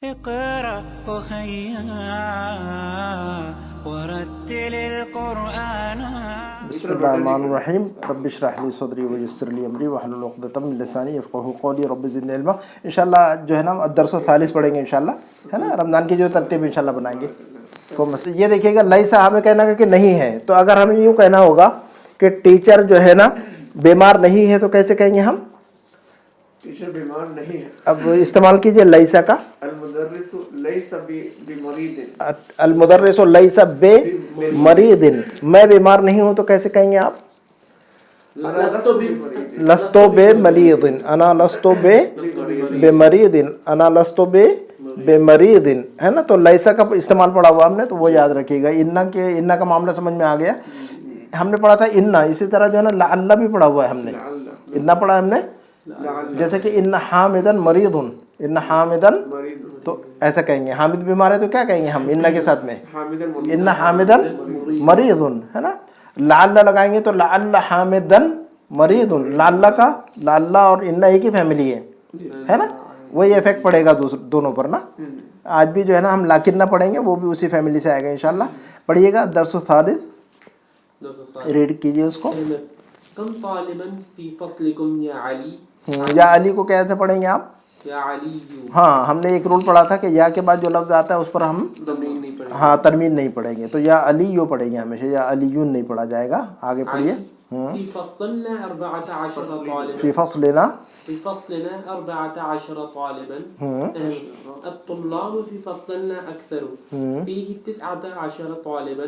اقرأ أخيا ورتل القرآن. بسم الله الرحمن الرحیم. رب اشرح لی صدری ویسر لی امری واحلل عقدۃ من لسانی یفقهوا قولی. رب زدنی علما. انشاءاللہ جو ہے نا درس الثالث پڑھیں گے انشاءاللہ، ہے نا. رمضان کی جو ترتیب انشاءاللہ بنائیں گے. یہ دیکھیے گا لیسا ہمیں کہنا کہ نہیں ہے، تو اگر ہمیں یوں کہنا ہوگا کہ ٹیچر جو ہے نا بیمار نہیں ہے تو کیسے کہیں گے ہم؟ ٹیچر بیمار نہیں ہے. اب استعمال کیجئے لیسا کا. المدرس لیس بمریض. المدرس لیس بمریض. میں بیمار نہیں ہوں تو کیسے کہیں گے آپ؟ لست بمریض. انا لست بمریض. انا لست بمریض، ہے نا. تو لیسا کا استعمال پڑھا ہوا ہم نے، تو وہ یاد رکھیے گا. انا کا معاملہ سمجھ میں آ گیا. ہم نے پڑھا تھا انا، اسی طرح جو ہے نا لعل بھی پڑھا ہوا ہے ہم نے. انا پڑھا ہم نے، جیسے کہ ان حامدا مریض. ان حامدا، تو ایسا کہیں گے. حامد بیمار ہے تو کیا کہیں گے ہم انا کے ساتھ میں؟ ان حامدا مریض، ہے نا. لعل لگائیں گے تو لعل حامدا مریض. لعل کا لعل اور ان ایک ہی فیملی ہے نا. وہی افیکٹ پڑے گا دونوں پر نا. آج بھی جو ہے نا ہم لاکن نہ پڑھیں گے، وہ بھی اسی فیملی سے آئے گا انشاءاللہ. پڑھیے گا درس الثالث، ریڈ کیجئے اس کو. کم طالبا فی فصلکم یا علی. یا علی کو کیسے پڑھیں گے آپ؟ یا علی. ہاں، ہم نے ایک رول پڑھا تھا کہ یا کے بعد جو لفظ آتا ہے اس پر ہم تنوین نہیں پڑھیں گے. ہاں تنوین نہیں پڑھیں گے. تو یا علی یوں پڑھیں گے ہمیشہ، یا علیون نہیں پڑھا جائے گا. آگے پڑھیے. فی فصلنا 14 طالبا. فی فصلنا في فصلنا 14 طالبا. الطلاب في فصلنا أكثر، فيه 19 طالبا.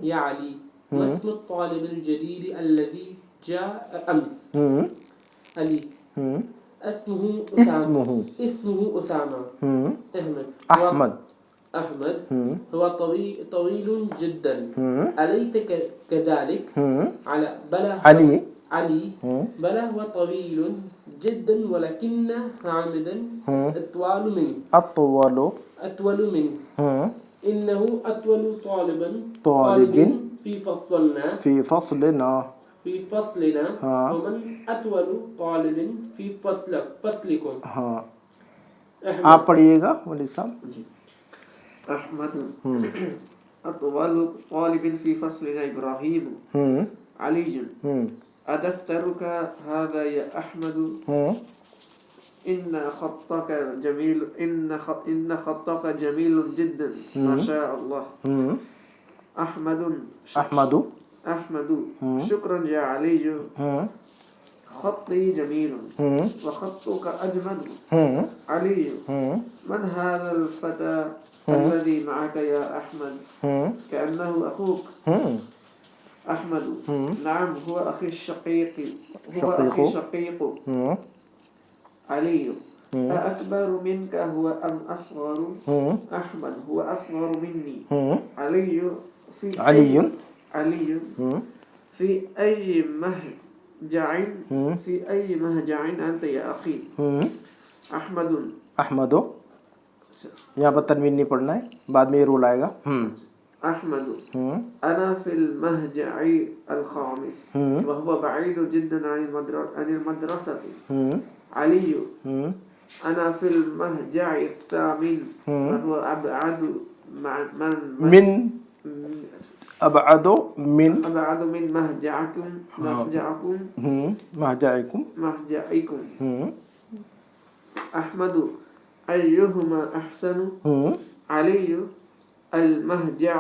يا علي، ما اسم الطالب الجديد الذي جاء أمس؟ علي. اسمه أسامة. أحمد. هو طويل جدا، أليس كذلك؟ علي. بلى هو طويل جدا ولكن حامدا أطول منه. إنه أطول طالب في فصلنا. ومن أطول طالب في فصلكم؟ آپ پڑھیے گا ولی صاحب. احمد. اطول طالب في فصلنا ابراهيم. علي. أدفترك هذا يا أحمد؟ إن خطك جميل جدا، ما شاء الله. أحمد. شكرا يا علي. خطي جميل وخطك أجمل. علي. من هذا الفتى الذي معك يا أحمد؟ كأنه أخوك. أحمد. نعم، هو أخي الشقيق. علي. أكبر منك هو أم أصغر؟ أحمد. هو أصغر مني. علي. في أي مهجع أنت يا أخي؟ احمد. یہاں پر تنوین نہیں پڑھنا ہے، بعد میں یہ رول آئے گا. أحمد. أنا في المهجع الخامس وهو بعيد جدا عن المدرسة. علي. أنا في المهجع الثامن وهو أبعد من مهجعكم. أحمد. أيهما أحسن؟ علي. المهجع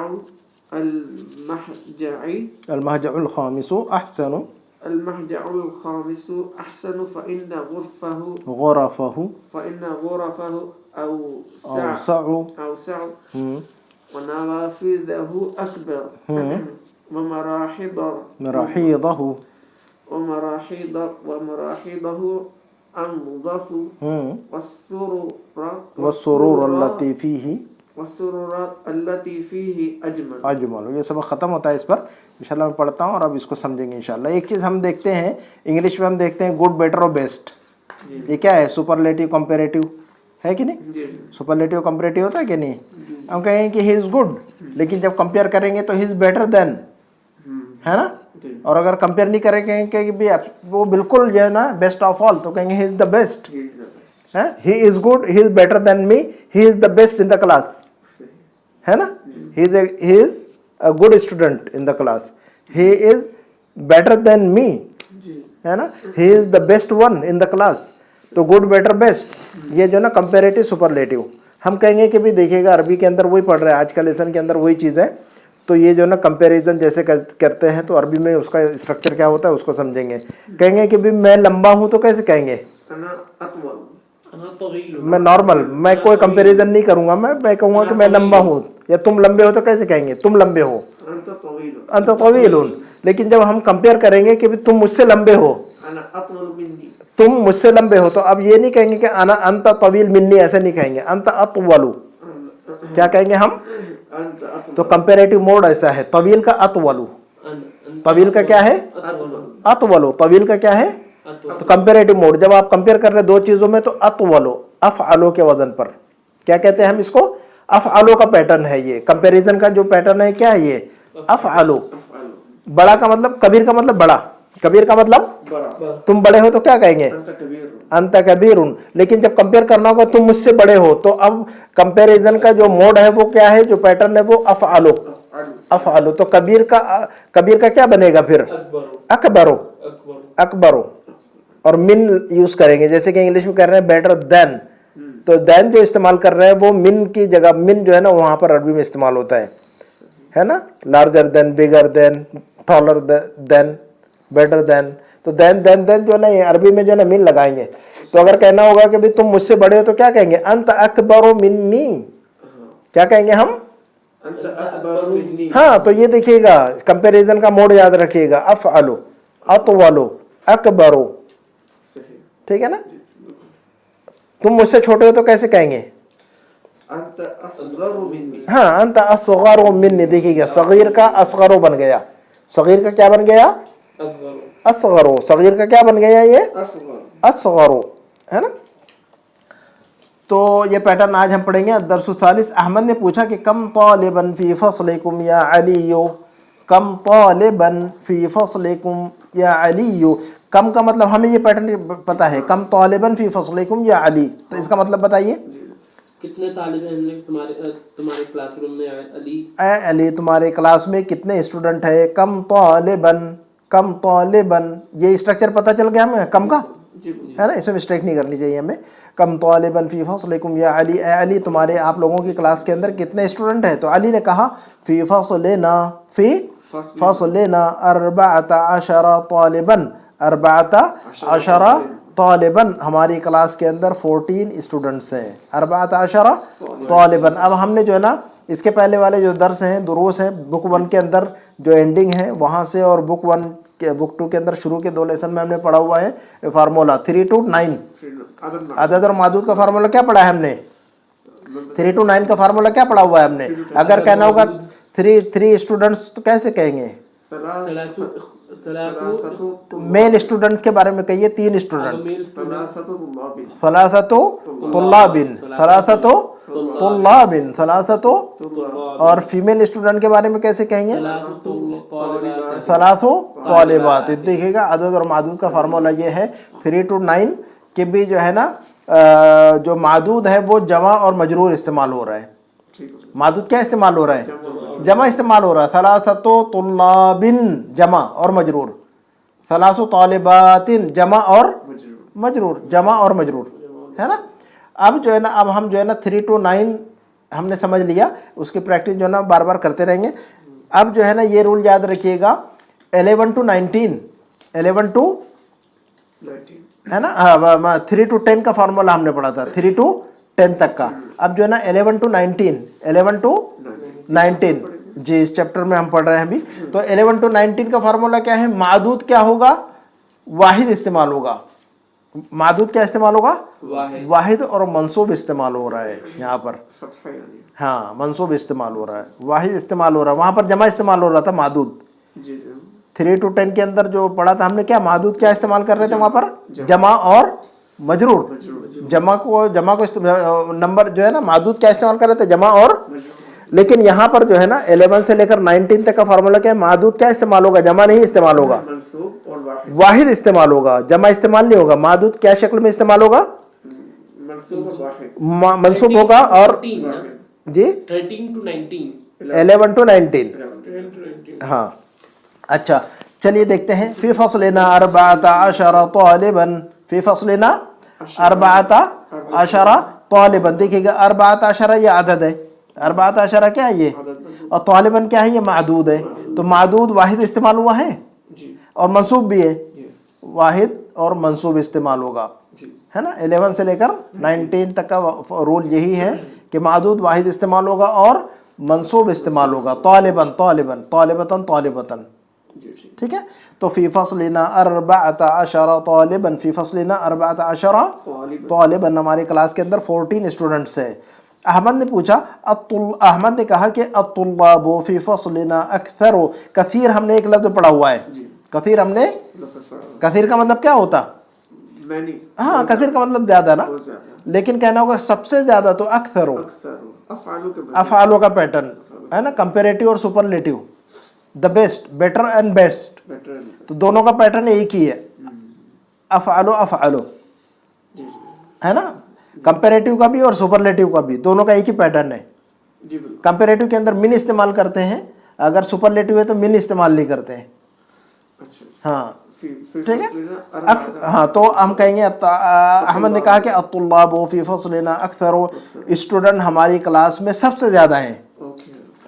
الخامس أحسن. المهجع الخامس أحسن، فإن غرفه أوسع ونوافذه أكبر ومراحيضه أنظف والسرور التي فيه أجمل. یہ سبق ختم ہوتا ہے اس پر. انشاءاللہ میں پڑھتا ہوں اور اب اس کو سمجھیں گے انشاءاللہ. ایک چیز ہم دیکھتے ہیں انگلش میں، ہم دیکھتے ہیں گڈ، بیٹر اور بیسٹ. یہ کیا ہے؟ سپرلیٹیو کمپیریٹیو ہے کہ نہیں؟ سپرلیٹیو کمپیریٹیو ہوتا ہے کہ نہیں؟ ہم کہیں گے کہ ہی از گڈ، لیکن جب کمپیئر کریں گے تو ہی از بیٹر دین، ہے نا. اور اگر کمپیئر نہیں کریں گے کہ وہ بالکل جو ہے نا بیسٹ آف آل، تو کہیں گے ہی از دا بیسٹ. है, he is good, he is better than me, he is the best in the class, है ना, he is a good student in the class, he is better than me, है ना, he is the best one in the class. तो good better best ये जो ना comparative superlative हम कहेंगे कि भी देखिएगा अरबी के अंदर वही पढ़ रहे हैं, आज का लेसन के अंदर वही चीज़ है। तो ये जो ना कंपैरिजन जैसे करते हैं तो अरबी में उसका स्ट्रक्चर क्या होता है उसको समझेंगे। कहेंगे कि भी मैं लंबा हूँ तो कैसे कहेंगे, मैं नॉर्मल, मैं कोई कंपैरिजन नहीं करूँगा, मैं कहूँगा कि मैं लंबा हूँ। या तुम लंबे हो तो कैसे कहेंगे, तुम लंबे हो, अंत तवीलुन। लेकिन जब हम कंपेयर करेंगे कि भी तुम मुझसे लंबे हो, तुम मुझसे लंबे हो, तो अब ये नहीं कहेंगे कि अना अंत तवील मिन्नी, ऐसे नहीं कहेंगे, अंत अतवलु, क्या कहेंगे हम। तो कंपैरेटिव मोड ऐसा है, तवील का अतवलु, तवील का क्या है अतवलु, तवील का क्या है। तो कंपैरेटिव मोड जब आप कंपेयर कर रहे हैं दो चीजों में तो अतवलु अफअलो के वजन पर क्या कहते हैं हम इसको, अफअलो का पैटर्न है ये। कंपैरिजन का जो पैटर्न है क्या है ये, अफअलो। बड़ा का मतलब, कबीर का मतलब बड़ा, कबीर का मतलब तुम बड़े हो तो क्या कहेंगे, अंत कबीरुन। लेकिन जब कंपेयर करना होगा तुम मुझसे बड़े हो, तो अब कंपैरिजन का जो मोड है वो क्या है, जो पैटर्न है वो अफअलो, अफअलो। तो कबीर का क्या बनेगा फिर, अकबरो, अकबरो। और मिन यूज करेंगे, जैसे कि इंग्लिश में कह रहे हैं बेटर देन, तो देन जो इस्तेमाल कर रहे हैं वो मिन की जगह, मिन जो है ना वहां पर अरबी में इस्तेमाल होता है ना, larger than, bigger than, taller than, better than. तो देन देन देन जो है ना ये अरबी में जो है ना मिन लगाएंगे। तो अगर कहना होगा कि भाई तुम मुझसे बड़े हो तो क्या कहेंगे, अंत अकबरो मिन्नी, क्या कहेंगे हम, हाँ। तो ये देखिएगा कंपैरिजन का मोड याद रखिएगा, अफअलो, अतवलो, अकबरो, ठीक है ना। तुम मुझसे छोटे हो तो कैसे कहेंगे, हाँ, अंत असगरो मिन्नी। देखिएगा सगीर का असगरो बन गया, सगीर का क्या बन गया, असगरो, सगीर का क्या बन गया ये, असगरो, है ना। तो ये पैटर्न आज हम पढ़ेंगे। दरसु सालिस। अहमद ने पूछा कि कम तालिबन फी फसलिकुम या अलीयो, कम तालिबन फी फसलिकुम या अलीयो। कम का मतलब हमें ये पैटर्न पता है, कम तालिबन फी फसलिकुम या अली, तो इसका मतलब बताइए, कितने तालिबे हैं तुम्हारे क्लासरूम में अली, अली तुम्हारे क्लास में कितने स्टूडेंट है। कम तालिबन, कम तालिबन, ये स्ट्रक्चर पता चल गया हमें कम का, है ना, इसमें मिस्टेक नहीं करनी चाहिए हमें। कम तालिबन फी फसलिकुम या अली, अली तुम्हारे आप लोगों की क्लास के अंदर कितने स्टूडेंट है। तो अली ने कहा फी फसलिना, फी फसलिना अर्बअता अशरा तालिबन, अर्बअता अशरा तालिबन, हमारी क्लास के अंदर 14 स्टूडेंट्स हैं, अर्बअता अशरा तालिबन। अब हमने जो है ना इसके पहले वाले जो दर्स हैं, दुरूस हैं, बुक 1 के अंदर जो एंडिंग है वहाँ से, और बुक 2 के अंदर शुरू के 2 लेसन में हमने पढ़ा हुआ है फार्मूला 3 to 9, अदद और मादूद का फार्मूला क्या पढ़ा है हमने, 3 to 9 का फार्मूला क्या पढ़ा हुआ है हमने। अगर कहना होगा 3 स्टूडेंट्स तो कैसे कहेंगे, मेल स्टूडेंट्स के बारे में कहिए 3 स्टूडेंट, सलासतो तुल्लाबिन, सलासतो तुल्लाबिन, सलासतो। और फीमेल स्टूडेंट के बारे में कैसे कहेंगे, सलासो तालिबात। देखिएगा अदद और मादूद का फार्मूला ये है 3 to 9 के भी जो है ना जो मादूद है वो जमा और मजरूर इस्तेमाल हो रहा है। मादूद क्या इस्तेमाल हो रहा है, जमा इस्तेमाल हो रहा है। सलासतो तुल्लाबिन जमा और मजरूर, सलासो तालिबातिन जमा और मजरूर, जमा और मजरूर, है ना। अब जो है ना, अब हम जो है ना 3 to 9 हमने समझ लिया, उसकी प्रैक्टिस जो है ना बार बार करते रहेंगे। अब जो है ना ये रूल याद रखिएगा 11 to 19, 11 to 19 है ना, 3 to 10 का फार्मूला हमने पढ़ा था, 3 to 10 तक का। अब जो है ना 11 to 19, 11 to 19 जी इस चैप्टर में हम पढ़ रहे हैं अभी। तो 11 to 19 का फार्मूला क्या है, मादूद क्या होगा, वाहिद इस्तेमाल होगा। मादूद क्या इस्तेमाल होगा, वाहिद, और मंसूब इस्तेमाल हो रहा है यहाँ पर, हाँ मंसूब इस्तेमाल हो रहा है, वाहिद इस्तेमाल हो रहा है। वहाँ पर जमा इस्तेमाल हो रहा था मादूद। 3 to 10 के अंदर जो पढ़ा था हमने, क्या मादूद क्या इस्तेमाल कर रहे थे वहाँ पर, जमा और मजरूर। जमा को नंबर जो है ना, मादूद क्या इस्तेमाल कर रहे थे, जमा और। लेकिन यहाँ पर जो है ना 11 से लेकर 19 तक का फार्मूला क्या है, मादूद क्या इस्तेमाल होगा, जमा नहीं इस्तेमाल होगा, वाहिद इस्तेमाल होगा, जमा इस्तेमाल नहीं होगा। मादूद क्या शक्ल में इस्तेमाल होगा, मंसूब और वाहिद मंसूब होगा और 13 ना? जी 13 to 19 11 to 19 हाँ अच्छा चलिए देखते हैं फी फसलिना अर्बाअता अशरा तालिबन फी फसलिना अर्बाअता अशरा तालिबन देखिएगा अर्बाअता अशरा ये आदद है अर्बाअता अशरा क्या है ये और तालिबन क्या है ये मादूद है तो मादूद वाहिद इस्तेमाल हुआ है और मंसूब भी है वाहिद और मंसूब इस्तेमाल होगा है ना 11 से लेकर 19 तक का रूल यही है कि मादूद वाहिद इस्तेमाल होगा और मंसूब इस्तेमाल होगा तालिबन तालिबन तालिबतन तालिबतन ठीक है तो फ़ी फसलिना अर्बाअता अशरा तालिबन फ़ी फसलिना अर्बाअता अशरा तालिबन हमारी क्लास के अंदर 14 स्टूडेंट्स है अहमद ने पूछा अहमद ने कहा कि अत्तुल्लाबु फ़ी फसलिना अक्सर कसीर हमने एक लफ्ज़ पढ़ा हुआ है कसीर हमने कसीर का मतलब क्या होता हाँ कसीर का मतलब ज़्यादा ना लेकिन कहना होगा सबसे ज़्यादा तो अक्सर अफ़आलो का पैटर्न है ना कंपेरेटिव और superlative the best better and best तो दोनों का पैटर्न एक ही है अफ़आलो अफ़आलो है ना कंपेरेटिव का भी और सुपरलेटिव का भी दोनों का एक ही पैटर्न है कंपेरेटिव के अंदर मिन इस्तेमाल करते हैं अगर सुपरलेटिव है तो मिन इस्तेमाल नहीं करते हैं हाँ ठीक है हाँ तो हम कहेंगे अहमद ने कहा कि अत्तुल्लाबु फ़ी फसलिना अक्सर स्टूडेंट हमारी क्लास में सबसे ज़्यादा हैं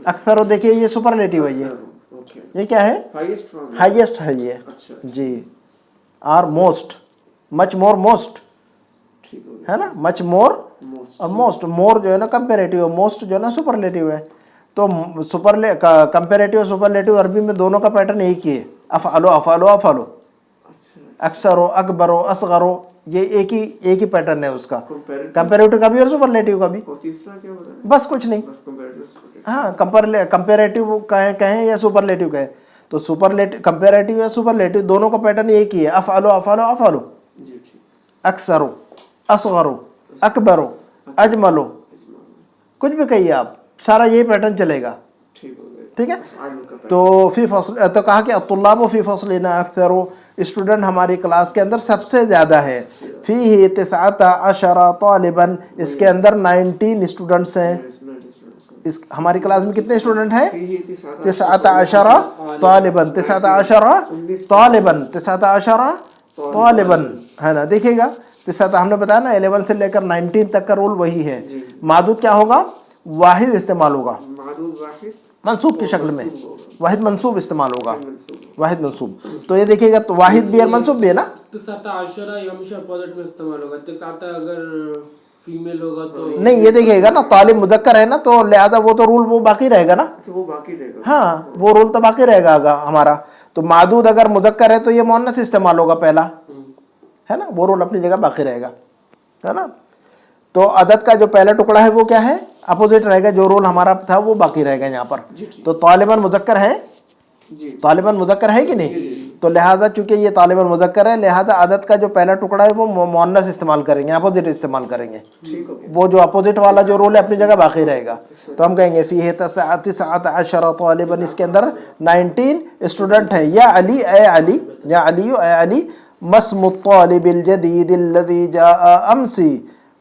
अक्सर देखिए ये सुपरलेटिव है ये क्या है हाईएस्ट है ये जी और मोस्ट मच मोर मोस्ट है ना मच मोर और मोस्ट मोर जो है ना कंपेरेटिव मोस्ट जो है ना सुपरलेटिव है तो कंपेरेटिव और सुपरलेटिव अरबी में दोनों का पैटर्न एक ही है अफ़अलो अफ़अलो अफ़अलो अक्सरो अकबरो असगरो ये एक ही पैटर्न है उसका कंपेरेटिव का भी और सुपरलेटिव का भी और तीसरा क्या हो रहा है बस कुछ नहीं हाँ कंपेरेटिव कहें या सुपरलेटिव कहें तो सुपरलेटिव कंपेरेटिव या सुपरलेटिव दोनों का पैटर्न एक ही है अफ़अलो अफ़अलो अफ़अलो अक्सरो असगरो अकबरो अजमलो कुछ भी कहिए आप सारा यही पैटर्न चलेगा ठीक है तो फ़ी फसल तो कहा कि अत्तुल्लाबु फ़ी फसलिना अक्सर स्टूडेंट हमारी क्लास के अंदर सबसे ज़्यादा है फ़ीही तिसअता अशरा तालिबन इसके अंदर 19 स्टूडेंट्स हैं इस हमारी क्लास में कितने स्टूडेंट हैं तिसअता Ashara Taliban तिसअता Ashara Taliban तिसअता Ashara Taliban है ना देखिएगा तिसअता हमने बताया ना 11 से लेकर 19 तक का रूल वही है मादूद क्या होगा वाहिद इस्तेमाल होगा मंसूब की शक्ल में वाहिद मंसूब इस्तेमाल होगा वाहिद मंसूब तो ये देखिएगा तो वाहिद भी और मंसूब भी है ना तिसअता अशरा ये हमेशा अपोजिट में इस्तेमाल होगा तिसअता अगर फीमेल होगा तो नहीं ये देखिएगा ना तालिब मुज़क्कर है ना तो लिहाजा वो तो रूल वो बाकी रहेगा ना वो बाकी रहेगा हाँ वो रूल तो बाकी रहेगा हमारा तो मादूद अगर मुज़क्कर है तो ये मुअन्नस इस्तेमाल होगा पहला है ना वो रूल अपनी जगह बाकी रहेगा है ना तो अदद का जो पहला टुकड़ा है वो क्या है अपोजिट रहेगा जो रोल हमारा था वो बाकी रहेगा यहाँ पर तो तालिबन मुज़क्कर है तालिबन मुज़क्कर है कि नहीं तो लिहाजा चूंकि ये तालिबन मुज़क्कर है लिहाजा अदद का जो पहला टुकड़ा है वो मुअन्नस इस्तेमाल करेंगे अपोजिट इस्तेमाल करेंगे वो जो अपोजिट वाला जो रोल है अपनी जगह बाकी रहेगा तो हम कहेंगे फ़ीही तिसअता अशरा तालिबन इसके अंदर 19 स्टूडेंट हैं या अली ए अली या अलियो ए अली मस्मुत तालिबिल जदीद अल्लज़ी जाअ अम्सी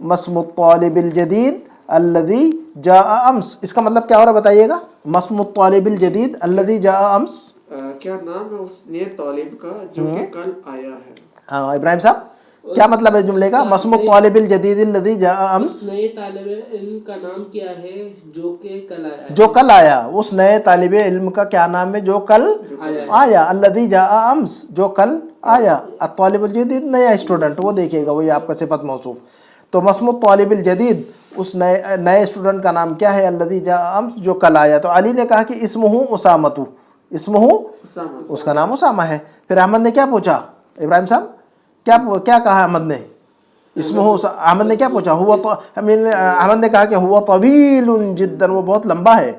मस्मुत तालिबिल जदीद अल्लज़ी जाअ अम्स इसका मतलब क्या हो रहा है बताइएगा मस्मुत तालिबिल जदीद अल्लज़ी जाअ अम्स क्या नाम है उस नए तालिब का जो कि कल आया है हाँ इब्राहिम साहब क्या मतलब है जुमले का मस्मुत तालिबिल जदीद अल्लज़ी जाअ अम्स नए तालिबे इल्म का नाम क्या है जो कि कल आया है जो कल आया उस नए तालिबे इल्म का क्या नाम है जो कल आया अल्लज़ी जाअ अम्स जो कल आया अत्तालिबुल जदीद नया स्टूडेंट वो देखिएगा वही आपका सिफत मौसूफ तो मस्मुत तालिबिल जदीद उस नए स्टूडेंट का नाम क्या है अल्लज़ी जाअ अम्स जो कल आया तो अली ने कहा कि इस्मुहु उसामतु इस्मुहु उसका नाम उसामा है फिर अहमद ने क्या पूछा इब्राहिम साहब क्या कहा अहमद ने इस्मुहु अहमद ने क्या पूछा हुआ तो अहमद ने कहा कि हुआ तवीलुन जिद्दन वो बहुत लंबा है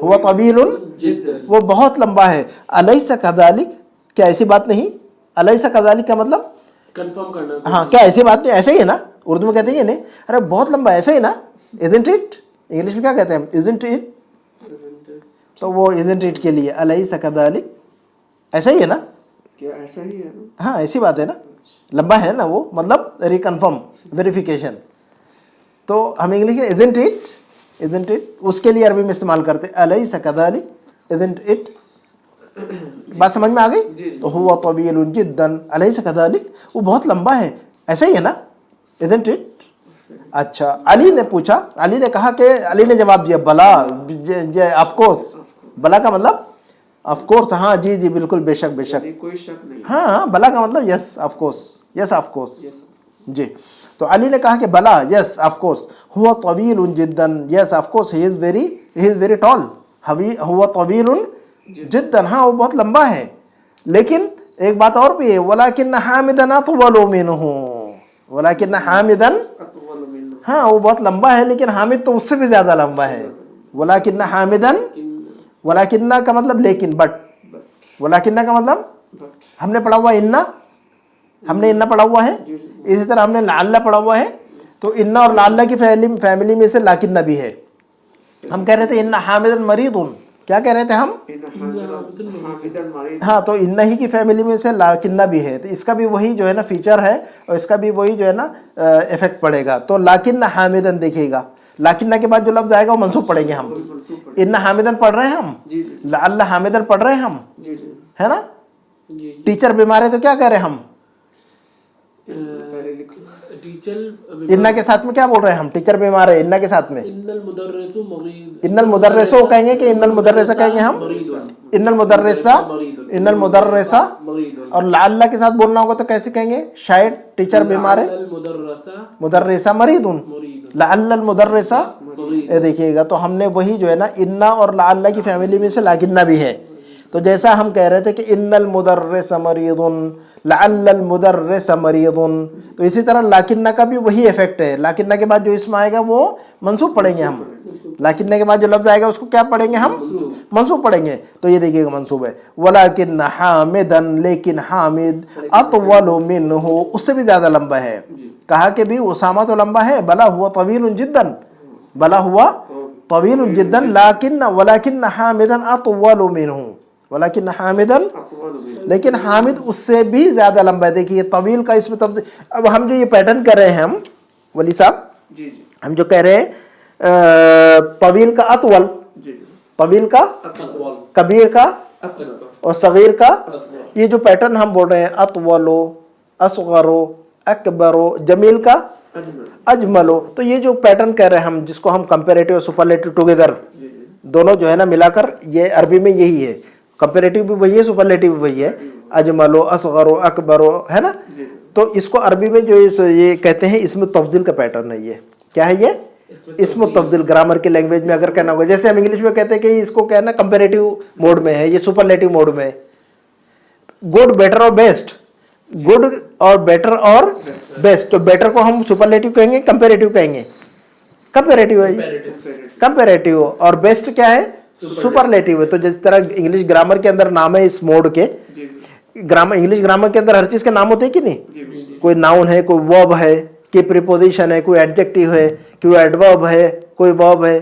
हुआ तवीलुन वो बहुत लंबा है अलैसा कज़ालिक क्या ऐसी बात नहीं अलैसा कज़ालिक का मतलब कंफर्म करना हाँ क्या ऐसी बात नहीं ऐसे ही है ना उर्दू में कहते हैं नहीं अरे बहुत लंबा ऐसे ही ना इज़न्ट इट इंग्लिश में क्या कहते हैं इज़न्ट इट तो वो इज़न्ट इट के लिए अलैसा कज़ालिक ऐसा ही है ना क्या ऐसा ही है ना हाँ ऐसी बात है ना लंबा है ना वो मतलब रिकन्फर्म वेरिफिकेशन तो हम इंग्लिश में isn't it उसके लिए अरबी में इस्तेमाल करते हैं अलैसा कज़ालिक, isn't it। बात समझ में आ गई। तो हुवा तवीलुन जिद्दन, अलैसा कज़ालिक, वो बहुत लंबा है, ऐसा ही है ना, isn't it। अच्छा, अली ने पूछा, अली ने कहा कि, अली ने जवाब दिया बला, ऑफ कोर्स। बला का मतलब ऑफ कोर्स, हाँ जी जी बिल्कुल, बेशक बेशक, कोई शक नहीं। हाँ, बला का मतलब yes of course, yes of course जी। तो अली ने कहा कि बला, यस ऑफ कोर्स, हुवा तवीलुन जिद्दन, yes of course, he is very tall, हुवा तवीलुन जिद्दन, हाँ वो बहुत लंबा है। लेकिन एक बात और भी है, वलाकिन हामिदन अतवलु मिनहु, वलाकिन हामिदन, हाँ वो बहुत लंबा है लेकिन हामिद तो उससे भी ज्यादा लंबा है। वलाकिन हामिदन, वलाकिन्ना का मतलब लेकिन, बट, वलाकिन्ना का मतलब हमने पढ़ा हुआ इन्ना, हमने इन्ना पढ़ा हुआ है, इसी तरह हमने लाल्ला पढ़ा हुआ है। तो इन्ना और लाल्ला की फैमिली में से लाकिन्ना भी है। हम कह रहे थे इन्ना हामिदन मरीदुन, क्या कह रहे थे हम, हाँ, तो इन्ना ही की फैमिली में से लाकिन्ना भी है, तो इसका भी वही जो है ना फीचर है और इसका भी वही जो है ना इफेक्ट पड़ेगा। तो लाकिन्ना हामिदन देखिएगा, लाकिन्ना के बाद जो लफ्ज आएगा वो मंसूब पढ़ेंगे हम। इन्ना हामिदन पढ़ रहे हैं हम, लाल्ला हामिदन पढ़ रहे हैं हम, है ना। टीचर बीमार है तो क्या कह रहे हैं हम, टीचर इन्ना के साथ में क्या बोल रहे हैं हम, टीचर बीमार है, इन्ना के साथ में इन्नल मुदर्रिसु मरीद, इन्नल मुदर्रिसो कहेंगे कि इन्नल मुदर्रिसा कहेंगे हम, इन्नल मुदर्रिसा, इन्नल मुदर्रिसा। मरीद, और लाल्ला के साथ बोलना होगा तो कैसे कहेंगे, शायद टीचर बीमार है, मुदर्रसा मुदर्रिसा मरीदुन, लाअल्लल मुदर्रिसा। ये देखिएगा, तो हमने वही जो है ना इन्ना और लाअल्ला की फैमिली में से लाकिन्ना भी है। तो जैसा हम कह रहे थे कि इन्नल मुदर्रिस मरीदुन, लाअल्लल मुदर्रिस मरीदुन, तो इसी तरह लाकिन्ना का भी वही इफेक्ट है। लाकिन्ना के बाद जो इसम आएगा वो मंसूब पढ़ेंगे हम, लाकिन्ना के बाद जो लफ्ज आएगा उसको क्या पढ़ेंगे हम, मंसूब पढ़ेंगे। तो ये देखिएगा मंसूब है, वलाकिन हामिदन, लेकिन हामिद, अतवलु मिन्हु, उससे भी ज्यादा लंबा है। कहा कि भी उसामा तो लंबा है, बला हुआ तवीलुन जिद्दन, बला हुआ तवीलुन जिद्दन, वलाकिन हामिदन अतवलु मिन्हु, वलाकिन हामिदन, लेकिन हामिद उससे भी ज्यादा लंबा है। देखिए तवील का इसमें तब्दील, अब हम जो ये पैटर्न कर रहे हैं हम वली साहब, हम जो कह रहे हैं तवील का अतवल, तवील का कबीर का और सगीर का, ये जो पैटर्न हम बोल रहे हैं, अतवलो, असगरो, अकबरो, जमील का अजमलो, तो ये जो पैटर्न कह रहे हैं हम, जिसको हम कंपैरेटिव और सुपरलेटिव टुगेदर दोनों जो है ना मिलाकर, ये अरबी में यही है, कंपैरेटिव भी वही है, सुपरलेटिव भी वही है, अजमलो, असगरो, अकबरो, है ना। तो इसको अरबी में जो ये कहते हैं इसमें तफजील का पैटर्न है। ये क्या है, ये इसमें तफजील, ग्रामर के लैंग्वेज में अगर कहना होगा, जैसे हम इंग्लिश में कहते हैं कि इसको क्या है ना कंपैरेटिव मोड में है, ये सुपरलेटिव मोड में है। गुड, बेटर और बेस्ट, गुड और बेटर और बेस्ट, तो बेटर को हम सुपरलेटिव कहेंगे, कंपैरेटिव कहेंगे, कंपैरेटिव है, कंपैरेटिव, और बेस्ट क्या है, सुपरलेटिव है। तो जिस तरह इंग्लिश ग्रामर के अंदर नाम है इस मोड के, ग्रामर, इंग्लिश ग्रामर के अंदर हर चीज के नाम होते हैं कि नहीं, कोई नाउन है, कोई वर्ब है, कोई प्रीपोजिशन है, कोई एडजेक्टिव है, कोई एडवर्ब है, कोई वर्ब है।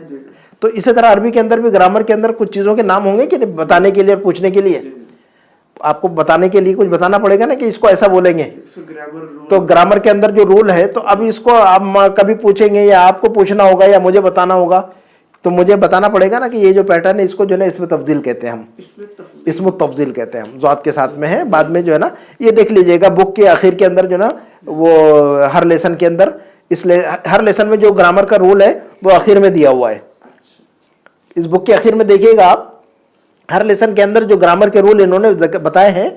तो इसी तरह अरबी के अंदर भी ग्रामर के अंदर कुछ चीजों के नाम होंगे कि नहीं, बताने के लिए और पूछने के लिए, आपको बताने के लिए कुछ बताना पड़ेगा ना कि इसको ऐसा बोलेंगे। तो ग्रामर के अंदर जो रूल है, तो अब इसको आप कभी पूछेंगे या आपको पूछना होगा या मुझे बताना होगा, तो मुझे बताना पड़ेगा ना कि ये जो पैटर्न है इसको जो है ना इसमें तफजील कहते हैं हम, इसमें तफजील कहते हैं हम, ज़ात के साथ में है। बाद में जो है ना ये देख लीजिएगा बुक के आखिर के अंदर जो ना वो हर लेसन के अंदर, इसलिए हर लेसन में जो ग्रामर का रूल है वो आखिर में दिया हुआ है। इस बुक के आखिर में देखिएगा आप, हर लेसन के अंदर जो ग्रामर के रूल इन्होंने बताए हैं,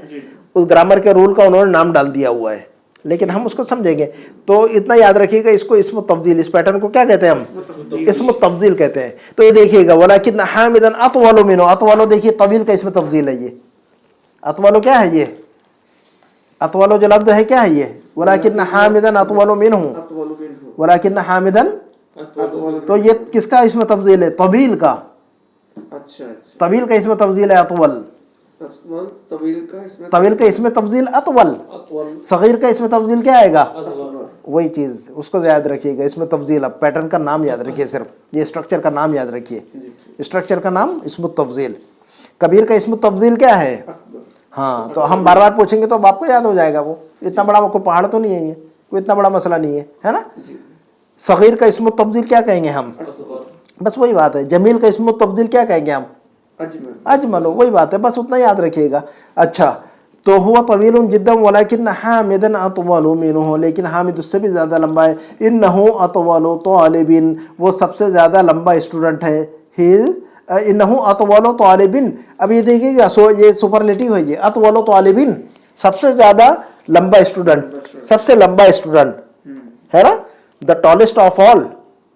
उस ग्रामर के रूल का उन्होंने नाम डाल दिया हुआ है, लेकिन हम उसको समझेंगे। तो इतना याद रखिएगा, इसको इस्म तफजील, इस पैटर्न को क्या कहते हैं हम, इस्म तफजील कहते हैं। तो ये देखिएगा, वलाकिन हामिदन अतवलु मिन्हु, अतवलो देखिए तवील का इसमें तफजील है। ये अतवलो क्या है, ये अतवलो जो लफ्ज है क्या है, ये वलाकिन हामिदन अतवलु मिन्हु, वलाकिन हामिदन, तो ये किसका इसमें तफजील है, तवील का। अच्छा, तवील का इसमें तफजील है अतवल, तवील का इसमें तफजील अतवल, सगीर का इसमें तफजील क्या आएगा, वही चीज, उसको याद रखिएगा। इसमें तफजील, अब पैटर्न का नाम याद रखिए, सिर्फ ये स्ट्रक्चर का नाम याद रखिए, स्ट्रक्चर का नाम इसमें तफजील। कबीर का इसमें तफजील क्या है, हाँ, तो हम बार बार पूछेंगे तो अब आपको याद हो जाएगा। वो इतना बड़ा कोई पहाड़ तो नहीं है, ये कोई इतना बड़ा मसला नहीं है, है ना। सगीर का इस्म तब्दील क्या कहेंगे हम? बस वही बात है। जमील का इस्म तब्दील क्या कहेंगे हम? अजमल। अजमल, वही बात है, बस उतना याद रखिएगा। अच्छा, तो हुआ तवील जिद्दन वलाकिन हामिदन अतवलु मिनहु, लेकिन हामिद उससे भी ज़्यादा लंबा है। इन्नहु अतवलु तालिबिन, वो सबसे ज़्यादा लंबा स्टूडेंट है। ही इन्नहु अतवलु तालिबिन, अब ये देखिएगा, ये सुपरलेटिव है, ये अतवलु तालिबिन, सबसे ज़्यादा लंबा स्टूडेंट, सबसे लंबा स्टूडेंट है ना, द टॉलेस्ट ऑफ ऑल,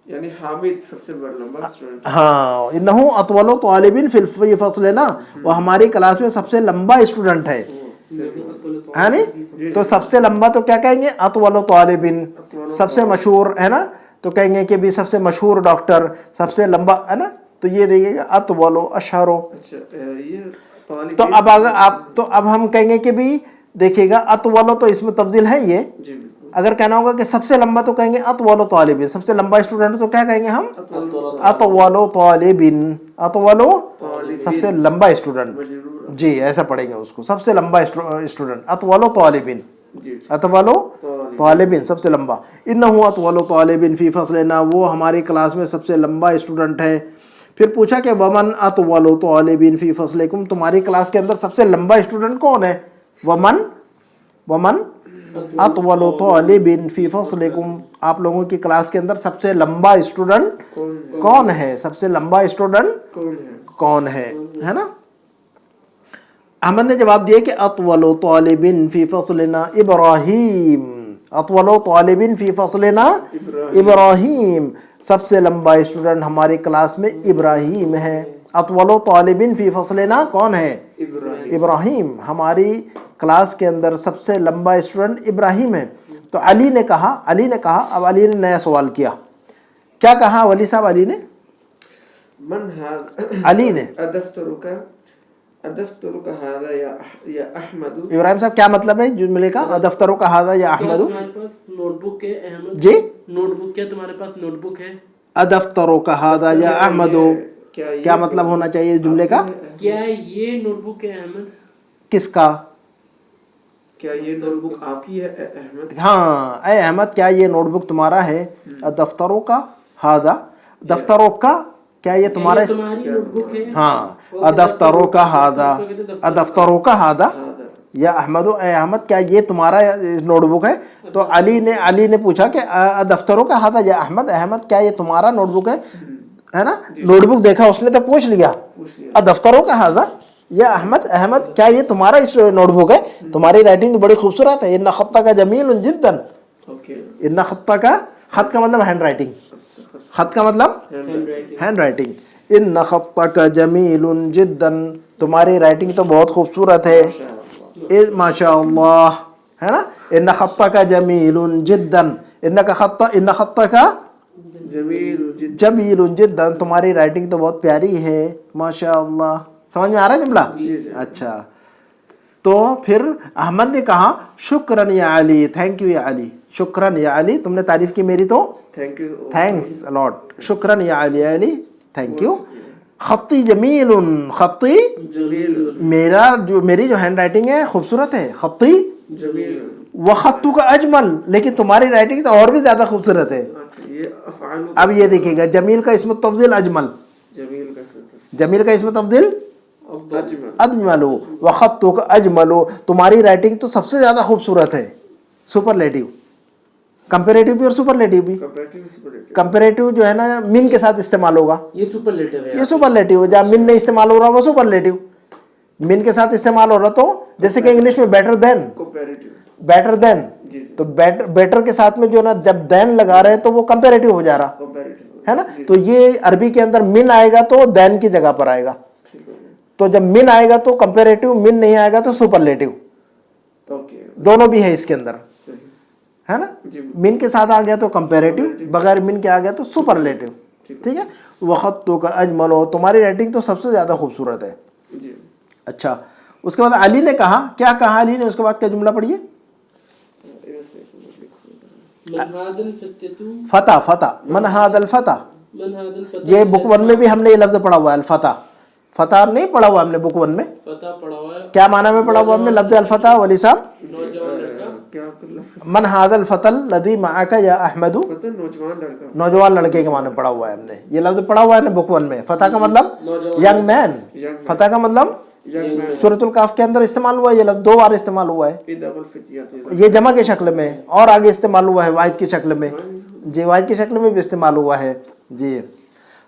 यानी हामिद सबसे बड़ा लंबा स्टूडेंट। हाँ, इन्नहु अतवलु तालिबिन फी फस्लिना, वो हमारी क्लास में सबसे लंबा स्टूडेंट है नहीं? तो सबसे लंबा तो क्या कहेंगे? अतवलु तालिबिन। सबसे मशहूर है ना, तो कहेंगे कि भी सबसे मशहूर डॉक्टर, सबसे लंबा है ना, तो ये देखिएगा अतवलु अशहरो। अच्छा, ये तालिब। तो अब अगर आप, तो अब हम कहेंगे कि भी देखिएगा अतवलु तो इसमें तब्दील है ये। जी बिल्कुल। अगर कहना होगा कि सबसे लंबा तो कहेंगे अतवलु तालिबिन, सबसे लंबा स्टूडेंट तो क्या कहेंगे हम? अतवलु तालिबिन, अतवलु सबसे लंबा स्टूडेंट, जी ऐसा पढ़ेंगे उसको, सबसे लंबा स्टूडेंट, अतवलु तालिबिन, जी अतवलु तालिबिन सबसे लंबा। इन्नहु अतवलु तालिबिन फी फस्लिना, वो हमारी क्लास में सबसे लंबा स्टूडेंट है। फिर पूछा कि वमन अतवलु तालिबिन फी फस्लिकुम, तुम्हारी क्लास के अंदर सबसे लंबा स्टूडेंट कौन है? वमन अतवलु तालिबिन फी फस्लिकुम, आप लोगों की क्लास के अंदर सबसे लंबा स्टूडेंट कौन है? सबसे लंबा स्टूडेंट कौन है ना? अहमद ने जवाब दिया कि अतवलु तालिबिन फी फस्लिना इब्राहीम, अतवलु तालिबिन फी फस्लिना इब्राहीम, सबसे लंबा स्टूडेंट हमारी क्लास में इब्राहीम है। अतवलु तालिबिन फी फस्लिना कौन है? इब्राहीम, हमारी क्लास के अंदर सबसे लंबा स्टूडेंट इब्राहीम है। तो अली ने कहा, अब अली ने नया सवाल किया, क्या कहा वली साहब? अली ने अदफ्तरुका हादा या अहमद। इब्राहिम साहब क्या मतलब है जुमले का? अदफ्तरुका हादा या अहमद? तुम्हारे पास नोटबुक है अहमद? जी, नोटबुक, क्या तुम्हारे पास नोटबुक है? अदफ्तरुका हादा या अहमद, क्या मतलब होना चाहिए जुमले का? क्या ये नोटबुक है अहमद? किसका? क्या ये नोटबुक आपकी है अहमद? हाँ, ऐ अहमद क्या ये नोटबुक तुम्हारा है? अदफ्तरुका हादा, दफ्तरुका क्या ये तुम्हारा? तुम्हारी नोटबुक है? हाँ, अदफ्तरुका हादा, अदफ्तरुका हादा या अहमद, ऐ अहमद क्या ये तुम्हारा नोटबुक है? तो अली ने पूछा कि अदफ्तरुका हादा या अहमद, अहमद क्या ये तुम्हारा नोटबुक है ना? नोटबुक देखा उसने तो पूछ लिया, अदफ्तरुका हादा या अहमद, अहमद क्या ये तुम्हारा इस नोटबुक है? तुम्हारी राइटिंग तो बड़ी खूबसूरत है। इन्ना खत्ता का जमील जिद्दन, इन्ना खत्ता का, खत का मतलब हैंड राइटिंग, खत का मतलब हैंड राइटिंग। इन्ना खत्ता का जमील जिद्दन, तुम्हारी राइटिंग तो बहुत खूबसूरत है, माशाअल्लाह है ना। इन्ना खत्ता का जमील जिद्दन, इन्ना खत्ता का जमील जिद्दन, तुम्हारी राइटिंग तो बहुत प्यारी है, माशाअल्लाह। समझ में आ रहा है जुमला? अच्छा, तो फिर अहमद ने कहा शुक्रन या अली, थैंक यू या अली, शुक्रन या अली, तुमने तारीफ की मेरी तो थैंक यू, थैंक्स अलॉट, शुक्रन या अली, थैंक यू। खत्ती जमीलुन, खत्ती मेरी जो हैंड राइटिंग है खूबसूरत है, खत्ती व खत्तू का अजमल, लेकिन तुम्हारी राइटिंग तो और भी ज्यादा खूबसूरत है। अब ये देखिएगा, जमील का इसमें तब्दील अजमल, जमील का इसमें तब्दील अजमलो व खत्तू का अजमलो, तुम्हारी राइटिंग तो सबसे ज्यादा खूबसूरत है। सुपरलेटिव, कंपैरेटिव भी और सुपरलेटिव भी। कंपैरेटिव जो है ना मिन के साथ इस्तेमाल होगा, ये सुपरलेटिव है, ये सुपरलेटिव है। जहाँ मिन नहीं इस्तेमाल हो रहा वो सुपरलेटिव, मिन के साथ इस्तेमाल हो रहा तो जैसे कि इंग्लिश में बेटर देन, बेटर देन, तो बेटर के साथ में जो ना जब देन लगा रहे हैं तो वो कंपैरेटिव हो जा रहा है ना। तो ये अरबी के अंदर मिन आएगा तो देन की जगह पर आएगा, तो जब मिन आएगा तो कंपैरेटिव, मिन नहीं आएगा तो सुपरलेटिव, दोनों भी है इसके अंदर, है ना। मिन के साथ आ गया तो कंपैरेटिव, बगैर मिन के आ गया तो सुपरलेटिव, ठीक है। वक़्त तो का अजमल हो, तुम्हारी राइटिंग तो सबसे ज्यादा खूबसूरत है। अच्छा, उसके बाद अली ने कहा, क्या कहा अली ने? उसके बाद क्या जुमला पढ़िए? फता, फता, मन हादल फता, ये बुक वन में भी हमने ये लफ्ज पढ़ा हुआ है, अल-फता। फता नहीं पढ़ा हुआ हमने बुक वन में, फता पढ़ा हुआ है, क्या माना में पढ़ा हुआ हमने लफ्ज अल-फता? वली साहब क्या आपका लफ्ज़ मन हादल फतल लदी माका या अहमदू, पता है, नौजवान लड़का नौजवान लड़के के माने पढ़ा हुआ है हमने, ये लफ्ज पढ़ा हुआ है ना बुक 1 में। फतह का मतलब यंग मैन, फतह का मतलब यंग मैन सूरतुल काफ के अंदर इस्तेमाल हुआ है, ये लफ्ज 2 बार इस्तेमाल हुआ है। इदाबल फितियात ये जमा की शक्ल में और आगे इस्तेमाल हुआ है वाहिद की शक्ल में जी, वाहिद की शक्ल में भी इस्तेमाल हुआ है जी।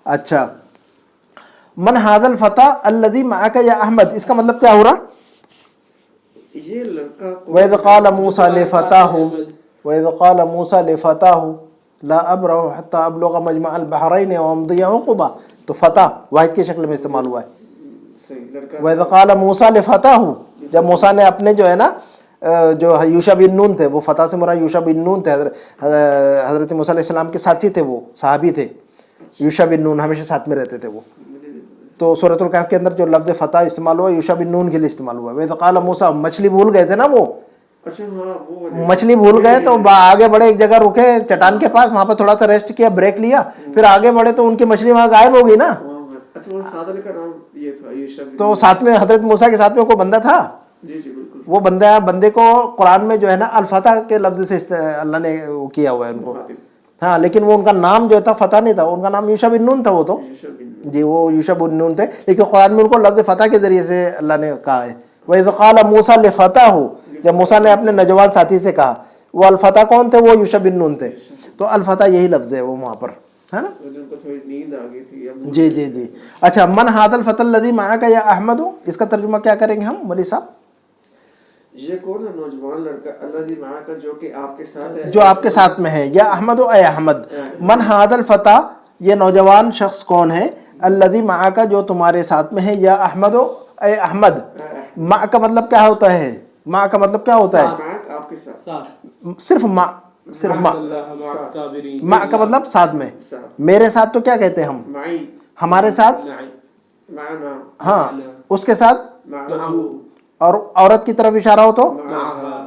अच्छा, मन हादल फतह अल्लदी माका या अहमद, इसका मतलब क्या हो रहा? ये लड़का वैद क़ाल मूसा लिफ़ताहु, वैद क़ाल मूसा लिफ़ताहु ला अब्रहु हत्ता अबलुग़ मजमअल बहरैन व अमदिया उक़बा, तो फतह वाहिद की शक्ल में इस्तेमाल हुआ है। सही लड़का वैद क़ाल मूसा लिफ़ताहु, जब मूसा ने अपने जो है ना जो यूशा बिन नून थे, वो फतह से मुराद यूशा बिन नून थे, हज़रत मूसा अलैहिस्सलाम के साथी थे, वो सहाबी थे, यूशा बिन नून हमेशा साथ में रहते थे वो। तो सूरतुल कहफ के अंदर जो लफ्ज़ फतह इस्तेमाल हुआ यूशा बिन नून के लिए इस्तेमाल हुआ। वैद क़ाल मूसा, मछली भूल गए थे ना वो, अच्छा हाँ वो मछली भूल गए तो आगे बढ़े, एक जगह रुके चट्टान के पास, वहां पर थोड़ा सा रेस्ट किया, ब्रेक लिया, फिर आगे बढ़े तो उनकी मछली वहां गायब हो गई ना। अच्छा वो सादल का नाम ये था यूशा बिन तो साथ में हजरत मूसा के साथ में कोई बंदा था, जी जी बिल्कुल वो बंदे को कुरान में जो है ना अल फतह के लफ्ज से अल्लाह ने वो किया हुआ है उनको। हाँ, लेकिन वो उनका नाम जो था फतह नहीं था, उनका नाम यूशा बिन नून था वो तो यूशा बिन जी, वो यूशा बिन नून थे, लेकिन कुरान में उनको लफ्ज फतह के जरिए से अल्लाह ने कहा है। वैद क़ाल मूसा लिफ़ताहु, जब मूसा ने अपने नौजवान साथी से कहा, वो अल फतह कौन थे? वो यूशा बिन नून थे, तो अल फतह यही लफ्ज है वो वहाँ पर, है ना उनको थोड़ी नींद आ गई थी अब जी जी जी। अच्छा, मन हादल फतल लदी माका या अहमदू, इसका तर्जुमा क्या करेंगे हम मौलवी साहब? ये कौन है नौजवान लड़का अल्लाह दी माँ का जो कि आपके साथ है, जो आपके साथ में है, या अहमद ए अहमद, मन हादल फतह, ये नौजवान शख्स कौन है? अल्लदी माँ का, जो तुम्हारे साथ में है, या अहमद ए अहमद। माँ का मतलब क्या होता है? माँ का मतलब क्या होता है? माँ आपके साथ सिर्फ माँ, सिर्फ माँ, माँ का मतलब साथ में। साथ मेरे साथ तो क्या कहते हैं हम? माई हमारे साथ, माना हाँ, उसके साथ, माहू और औरत की तरफ इशारा हो तो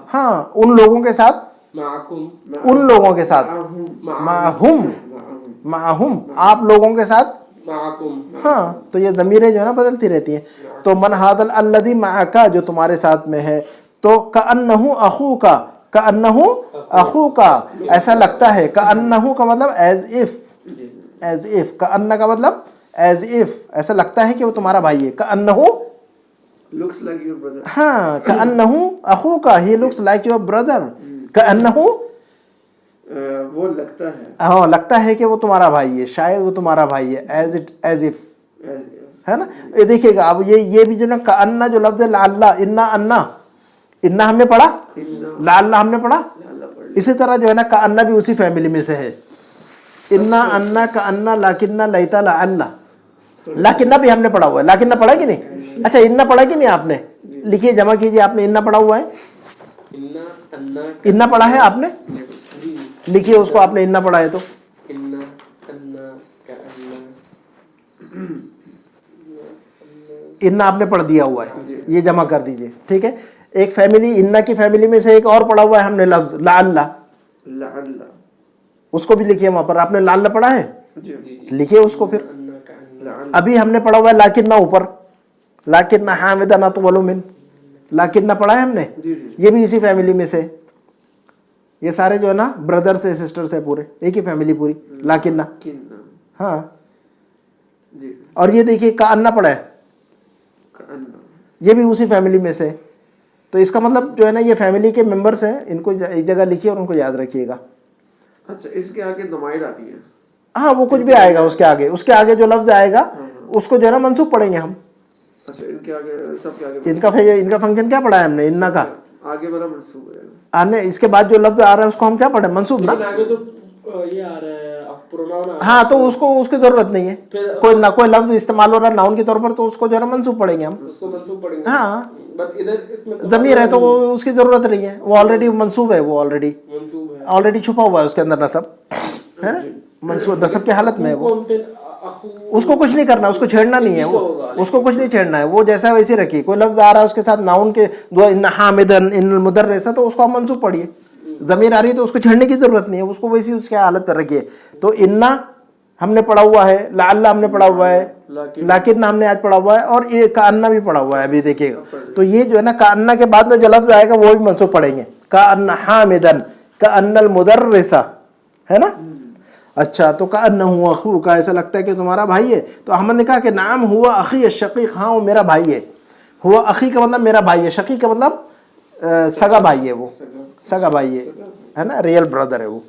हाँ, उन लोगों के साथ, उन लोगों के साथ, माहुम, माहुम, आप लोगों के साथ, हाँ। तो ये ज़मीरें जो है ना बदलती रहती हैं। तो मन हादल अल्लदी माका, जो तुम्हारे साथ में है, तो कअन्नहु अखू का, कअन्नहु अखू का, ऐसा लगता है। कअन्नहु का मतलब एज इफ, एज इफ, कअन्न का मतलब एज इफ, ऐसा लगता है कि वो तुम्हारा भाई है। कअन्नहु लुक्स लाइक योर ब्रदर, हाँ, कअन्नहु अखू का, he looks like your brother. कअन्नहु वो लगता है, हाँ, लगता है कि वो तुम्हारा भाई है, शायद वो तुम्हारा भाई है, एज इट, एज इफ, है ना। ये देखिएगा अब ये भी जो ना कअन्ना जो लफ्ज है, लाल्ला, इन्ना, अन्ना, इन्ना हमने पढ़ा, लाल्ला हमने पढ़ा, इसी तरह जो है ना कअन्ना भी उसी फैमिली में से है। इन्ना, अन्ना, कअन्ना, लाकिन्ना, लैता, लाअल्ला, लाकिन्ना भी हमने पढ़ा हुआ है। लाकिन्ना पढ़ा कि नहीं? अच्छा, इन्ना पढ़ा कि नहीं आपने? लिखिए, जमा कीजिए, आपने इन्ना पढ़ा हुआ है? इन्ना पढ़ा है आपने? लिखिए उसको, आपने इन्ना पढ़ा है तो इन्ना आपने पढ़ दिया हुआ है, ये जमा कर दीजिए, ठीक है। एक फैमिली, इन्ना की फैमिली में से एक और पढ़ा हुआ है हमने लफ्ज लाअल्ला, लाअल्ला, उसको भी लिखिए वहां पर। आपने लाअल्ला पढ़ा है? लिखिए उसको फिर। लाअल्ला, अभी हमने पढ़ा हुआ है लाकिन्ना ऊपर, लाकिन्ना हामिदा अतवलु मिन, लाकिन्ना पढ़ा है हमने, ये भी इसी फैमिली में से। ये सारे जो है ना ब्रदर से सिस्टर से पूरे एक ही फैमिली पूरी, लाकिन्ना, किन्ना, हाँ। जी, और ये देखिए कअन्ना पढ़ा है, कअन्ना, ये भी उसी फैमिली में से। तो इसका मतलब जो है ना ये फैमिली के मेंबर्स हैं, इनको एक जगह लिखिए और उनको याद रखिएगा। अच्छा इसके आगे दमाइर आती है, हाँ, वो कुछ भी आएगा उसके आगे जो लफ्ज आएगा उसको जो है ना मंसूब पढ़ेंगे हम। अच्छा इनके आगे, सबके आगे इनका फंक्शन क्या पढ़ा है हमने? इन्ना का आगे वाला मंसूब है, आने, इसके बाद जो लफ्ज आ रहा है उसको हम क्या पढ़े? मंसूब ना। आगे तो ये आ रहा है प्रोनाउन आ रहा है। हाँ, तो उसको उसकी जरूरत नहीं है, कोई लफ्ज इस्तेमाल हो रहा है नाउन के तौर पर, तो उसको जो है ना मंसूब पढ़ेंगे हम, उसको मंसूब पढ़ेंगे। हाँ। बट इधर ज़मीर है तो वो उसकी जरूरत नहीं है, वो ऑलरेडी मंसूब है, वो ऑलरेडी मंसूब है, ऑलरेडी छुपा हुआ है उसके अंदर नसब, है ना, मंसूब नसब की हालत में है वो। उसको कुछ नहीं करना, उसको छेड़ना नहीं है, वो उसको कुछ नहीं छेड़ना है, वो जैसा वैसे रखिए। कोई लफ्ज आ रहा है उसके साथ नाउन के दो, इन हामिदन, इन मुदर्रिसा, तो उसको आप मंसूब पढ़िए। ज़मीर आ रही है तो उसको छेड़ने की जरूरत नहीं है, उसको वैसी उसकी हालत पर रखिए। तो इन्ना हमने पढ़ा हुआ है, लाअल्ला हमने पढ़ा हुआ है, लाकिन्ना हमने आज पढ़ा हुआ है, और ये कअन्ना भी पढ़ा हुआ है। अभी देखिएगा, तो ये जो है ना कअन्ना के बाद में जो लफ्ज आएगा वो भी मंसूब पढ़ेंगे। काअन्न हामिदन काअन्नल मुदर्रिसा, है ना। अच्छा, तो काअन्नहु अखूका, ऐसा लगता है कि तुम्हारा भाई है। तो अहमद ने कहा कि नाम हुआ अखी शकीक, हाँ वो मेरा भाई है। हुआ अखी का मतलब मेरा भाई है, शकीक का मतलब सगा भाई है, वो सगा भाई है ना, रियल ब्रदर है वो।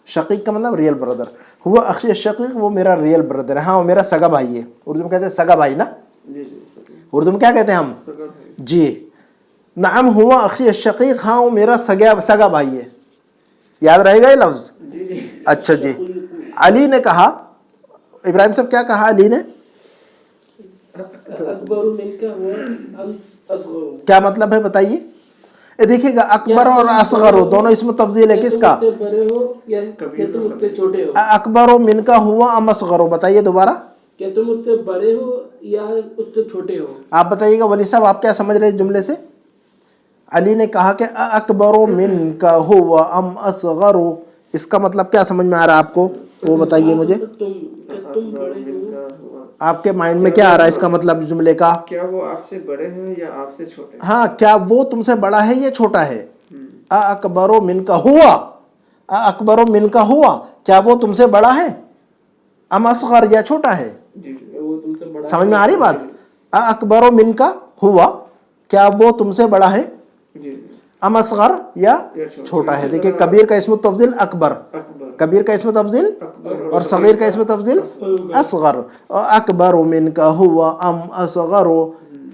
शकीक का मतलब रियल ब्रदर। हुआ अखी शकीक, वो मेरा रियल ब्रदर है, हाँ वो मेरा सगा भाई है। उर्दू में कहते हैं सगा भाई ना, उर्दू में क्या कहते हैं हम जी। नाम हुआ अखी शकीक, हाँ वो मेरा सगा भाई है। याद रहेगा ये लफ्ज। अच्छा जी। अली ने कहा, इब्राहिम साहब क्या कहा अली ने? क्या मतलब है बताइए? ये देखिएगा, अकबर और असगर दोनों इसमें तब्दील है, किसका? अकबर हो मिनका हुआ अम असगर हो, बताइए दोबारा। क्या तुम उससे बड़े हो या उससे छोटे हो? आप बताइएगा वली साहब, आप क्या समझ रहे हैं जुमले से? अली ने कहा कि अकबर मिनका हुआ अम असगर, इसका मतलब क्या समझ में आ रहा है आपको, वो बताइए मुझे। तुम बड़े हो, आपके माइंड में क्या आ रहा है इसका मतलब जुमले का? क्या वो आपसे बड़े हैं या आपसे छोटे? हाँ, क्या वो तुमसे बड़ा है या छोटा है? अकबरो मिनका हुआ, अकबरो मिनका हुआ, क्या वो तुमसे बड़ा है? अम असगर, या छोटा है? वो तुमसे बड़ा समझ में आ रही बात? अकबरो मिनका हुआ, क्या वो तुमसे बड़ा है? अम असगर, या छोटा है। देखिए, कबीर का इसमें तफजील अकबर, कबीर का इसमें तफजील, और सगीर का इसमें तफजील असगर। अकबर मिनका हुआ अम असगर,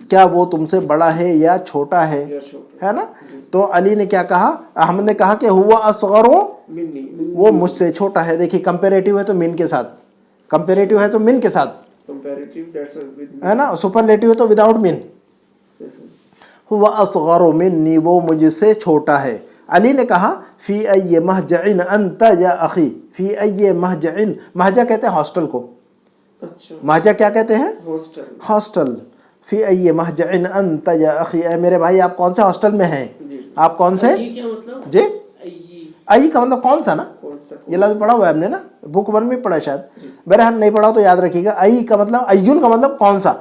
क्या वो तुमसे बड़ा है या छोटा है ना। तो अली ने क्या कहा? अहमद ने कहा कि हुआ असगर, वो मुझसे छोटा है। देखिए, कंपेरेटिव है तो मिन के साथ, कंपेरेटिव है तो मिन के साथ, है ना। सुपरलेटिव है तो विदाउट मिन। हुआ असगर मिन्नी, वो मुझसे छोटा है। अली ने कहा फी अय्य महजइन अंत या अखी, फी अय्य महजइन, महजा कहते हैं हॉस्टल को। अच्छा, महजा क्या कहते हैं? हॉस्टल। हॉस्टल। फी अय्य महजइन अंत या अखी, मेरे भाई आप कौन से हॉस्टल में हैं? आप कौन से? क्या मतलब? जी, अय्य का मतलब कौन सा ना, ये लफ्ज पढ़ा हुआ है हमने ना, बुक 1 में पढ़ा शायद, बहरहाल नहीं पढ़ा तो याद रखिएगा। अय्य का मतलब, अय्युन का मतलब कौन सा,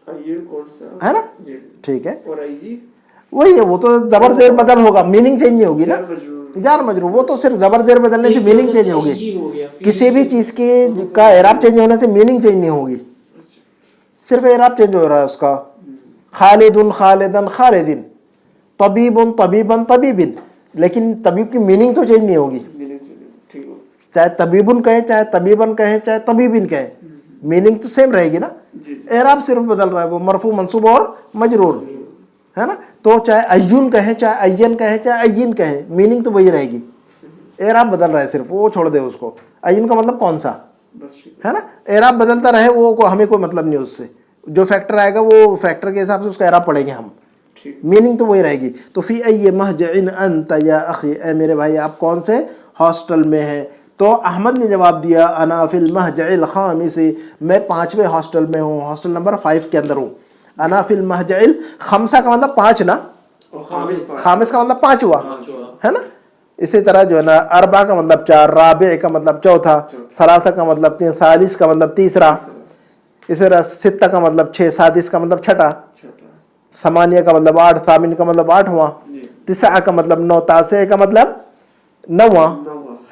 कौन सा, है ना। ठीक है, और अय्यी वही है, वो तो जबर जेर बदल होगा, मीनिंग चेंज नहीं होगी ना। जार मजरूर, वो तो सिर्फ जबर जेर बदलने से मीनिंग चेंज होगी। किसी भी चीज के का एराब चेंज होने से मीनिंग चेंज नहीं होगी, सिर्फ एराब चेंज हो रहा है उसका। खालिदुन खालिदन खालिदिन, तबीबुन तबीबन तबीबिन, लेकिन तबीब की मीनिंग तो चेंज नहीं होगी। चाहे तबीबुन कहे, चाहे तबीबन कहे, चाहे तबीबिन कहे, मीनिंग तो सेम रहेगी ना। एराब सिर्फ बदल रहा है, वो मरफू मंसूब और मजरूर, है ना। तो चाहे अय्युन कहे, चाहे अय्यन कहे, चाहे अय्यिन कहे, मीनिंग तो वही रहेगी, एराब बदल रहा है सिर्फ, वो छोड़ दे उसको। अय्युन का मतलब कौन सा, है ना। एराब बदलता रहे, वो को हमें कोई मतलब नहीं उससे, जो फैक्टर आएगा वो फैक्टर के हिसाब से उसका एराब पढ़ेंगे हम, मीनिंग तो वही रहेगी। तो फी अय्य महजइन अंत या अखी, ए मेरे भाई आप कौन से हॉस्टल में हैं? तो अहमद ने जवाब दिया अना फिल महजइल खामिस, मैं 5वें हॉस्टल में हूँ, हॉस्टल नंबर 5 के अंदर हूँ। अना फिल महजइल, खमसा का मतलब 5 ना, खामिस का मतलब 5 हुआ, है ना। इसी तरह जो है ना, अरबा का मतलब 4, राबे का मतलब चौथा, सलासा का मतलब 3, सालिस का मतलब तीसरा, इसी तरह सित्ता का मतलब 6, सादिस का मतलब छठा, समानिया का मतलब 8, सामिन का मतलब 8वां, तिसा का मतलब 9, तासे का मतलब 9वां,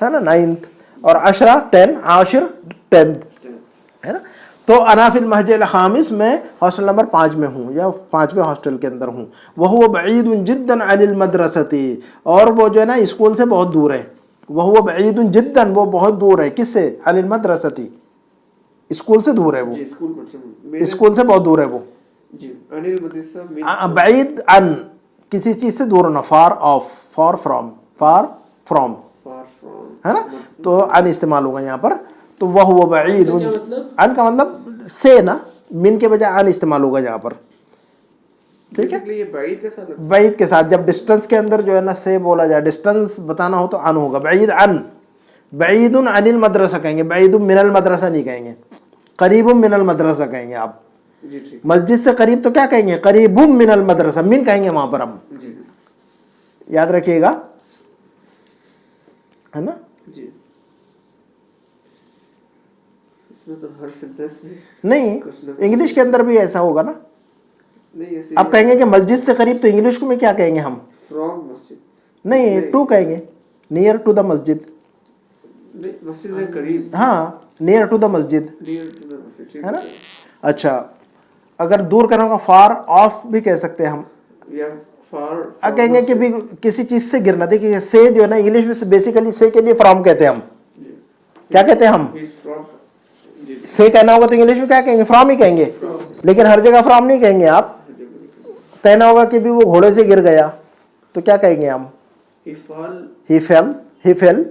है ना, 9th, और अशरा 10, आशिर 10th, है ना। तो अनाफिल महजिल खामिस में हॉस्टल नंबर 5 में हूँ, या 5वें हॉस्टल के अंदर हूँ। वह बईदुन जिद्दन अनिल मदरसती, और वो जो है ना स्कूल से बहुत दूर है। वह बईदुन जिद्दन, वो बहुत दूर है, किससे? अनिल मदरसती, स्कूल से दूर है वो, स्कूल से बहुत दूर है वो। बैद अन, किसी चीज से दूर होना, far off, far from, far from, है ना। तो अन इस्तेमाल होगा यहाँ पर। तो वह हुआ बैद, अन का मतलब से ना, मिन के बजाय अन इस्तेमाल होगा यहाँ पर, ठीक है। बैद के साथ जब डिस्टेंस के अंदर जो है ना से बोला जाए, डिस्टेंस बताना हो तो अन होगा। बैद अन, बैदुन अनिल मदरसा कहेंगे, बैदुन मिनल मदरसा नहीं कहेंगे, करीबुम मिनल मदरसा कहेंगे आप। मस्जिद से करीब तो क्या कहेंगे? करीबुम मिनल मदरसा, मिन कहेंगे वहां पर हम, याद रखिएगा, है ना जी। इसमें तो हर सेंटेंस में नहीं, इंग्लिश के अंदर भी ऐसा होगा ना। नहीं, अब कहेंगे कि मस्जिद से करीब, तो इंग्लिश में क्या कहेंगे हम? फ्रॉम मस्जिद, नहीं, टू कहेंगे, नियर टू द मस्जिद, नहीं, मस्जिद के करीब, हाँ नियर टू द मस्जिद, नियर टू द मस्जिद, ठीक है ना। अच्छा, अगर दूर करना होगा फार ऑफ भी कह सकते हैं हम। या फार, अब कहेंगे कि भी किसी चीज से गिरना, देखिए से जो है ना इंग्लिश में बेसिकली से के लिए फ्रॉम कहते हैं हम। क्या कहते हैं हम? जी, से कहना होगा तो इंग्लिश में क्या कहेंगे? फ्रॉम ही कहेंगे, लेकिन हर जगह फ्रॉम नहीं कहेंगे आप। कहना होगा कि भी वो घोड़े से गिर गया तो क्या कहेंगे हम? he fall, he fail.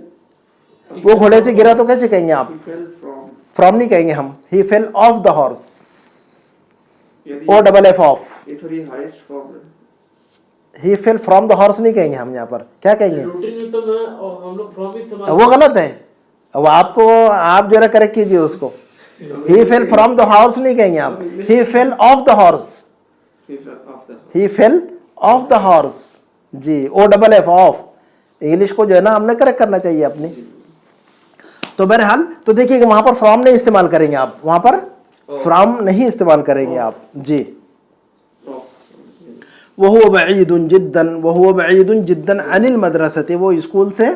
वो घोड़े से गिरा तो कैसे कहेंगे आप? he fell from, फ्रॉम नहीं कहेंगे हम, ही फेल ऑफ द हॉर्स, यानी ओ डबल एफ ऑफ। ये थोड़ी हाईएस्ट फॉर्म है। ही फेल फ्रॉम द हॉर्स नहीं कहेंगे हम, यहाँ पर क्या कहेंगे? रूटीन में तो मैं और हम लोग फ्रॉम इस्तेमाल वो गलत है। अब आपको, आप जरा करेक्ट कीजिए उसको। He fell from the horse नहीं कहेंगे आप, he fell off the horse, he fell off the, he fell off the horse जी, O double F off. English को जो है ना हमने करेक्ट करना चाहिए अपनी। तो बहरहाल तो देखिए कि वहां पर फ्रॉम नहीं इस्तेमाल करेंगे आप, वहां पर फ्रॉम नहीं इस्तेमाल करेंगे आप जी। वहुव बईदुन जिद्दन, वहुव बईदुन जिद्दन अनिल मदरसती, वो स्कूल से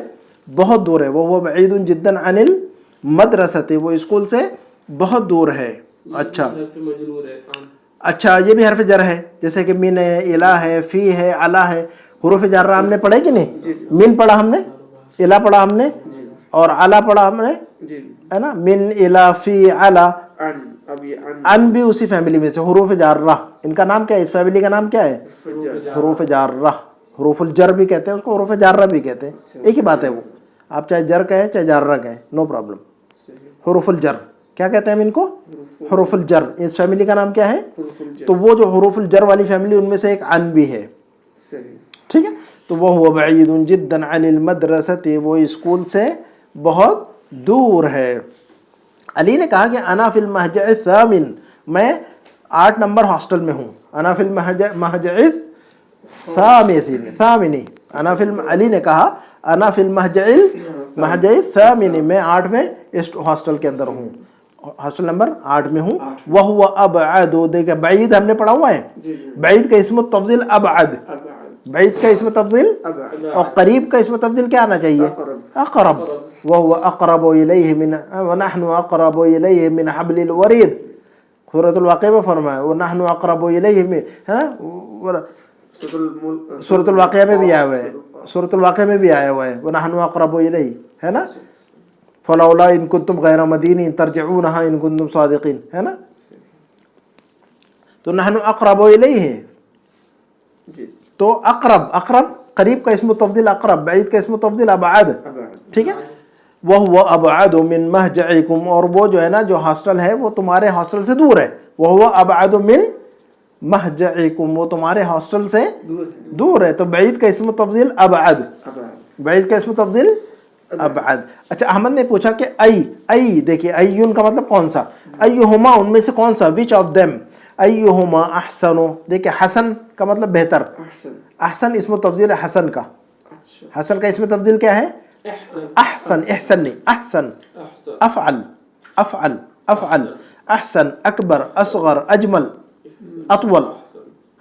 बहुत दूर है। वहुव बईदुन जिद्दन अनिल मदरसती, वो स्कूल से बहुत दूर है। अच्छा, मजरूर है आन। अच्छा ये भी हरफ जर है, जैसे कि मिन है, इला है, फी है, अला है। हुरूफ जर्रा हमने पढ़े कि नहीं? मिन पढ़ा हमने, इला पढ़ा हमने, और अला पढ़ा हमने, जी, है ना। मिन, इला, फी, अला। अन, अब ये अन, अन भी उसी फैमिली में से, हुरूफ जर्रा। इनका नाम क्या है? इस फैमिली का नाम क्या है? फजर, हुरूफ जर्रा। हुरूफुल जर भी कहते हैं उसको, हुरूफ जर्रा भी कहते हैं, एक ही बात है वो। आप चाहे जर कहें चाहे जर्रा कहें, नो प्रॉब्लम। हुरूफुल जर क्या कहते हैं हम इनको? हुरूफुल जर। इस फैमिली का नाम क्या है? हुरूफुल जर, तो वो जो हुरूफुल जर वाली फैमिली, उनमें से एक अन भी है, सही, ठीक है। तो वह हुआ बईदुन जिद्दन अनिल मदरसती, वो स्कूल से बहुत दूर है। अली ने कहा कि अना फिल महजअ सामिन, मैं 8 नंबर हॉस्टल में हूँ। अना फिल महजअ सामिनी, अना फिल, अली ने कहा अना फिल महजअ सामिनी, मैं 8वें इस हॉस्टल के अंदर हूँ, हॉस्टल नंबर 8 में हूँ। वह हुआ अबअद, देखिए बैद हमने पढ़ा हुआ है, बैद का इसम तफजील अबअद, बैद का इसम तफजील, और करीब का इसम तफजील क्या आना चाहिए? अक़रब। वह हुआ अक़रबु इलैहि मिन व नहनु अक़रबु इलैहि मिन हब्लिल वरीद। सूरतुल वाक़िया में फरमाया व नहनु अक़रबु इलैहि में, है ना। सूरतुल वाक़िया में भी आया हुआ है, सूरतुल वाक़िया में भी आया हुआ है व नहनु अक़रबु इलैहि, है ना। फलौला इन कुंतुम गैर मदीनीन तरजिऊनहा इन कुंतुम सादिकीन, है ना। तो नहनु अक़रबु इलैहि है, तो अक़रब, अक़रब करीब का इसम तफजील अक़रब, बैद का इसम तफजील अबअद, ठीक है। वह हुआ अबअद मिन महजइकुम, और वो जो है ना जो हॉस्टल है वो तुम्हारे हॉस्टल से दूर है। वह हुआ अबअद मिन महजइकुम, वो तुम्हारे हॉस्टल से दूर है। तो बैद का इसम तफजील अबअद, बैद का इसम तफजील अबअद। अच्छा, अहमद ने पूछा कि आई देखिए अय्युन का मतलब कौन सा? अय्युहुमा, उनमें से कौन सा? Which of them? अय्युहुमा अहसनु, देखिए हसन का मतलब बेहतर। अहसन इसम तफजील है हसन का। हसन का इसम तफजील क्या है? अहसन, एहसन नहीं, अहसन। अफअल, अफअल, अफअल, अहसन, अकबर, असगर, अजमल, अतवल,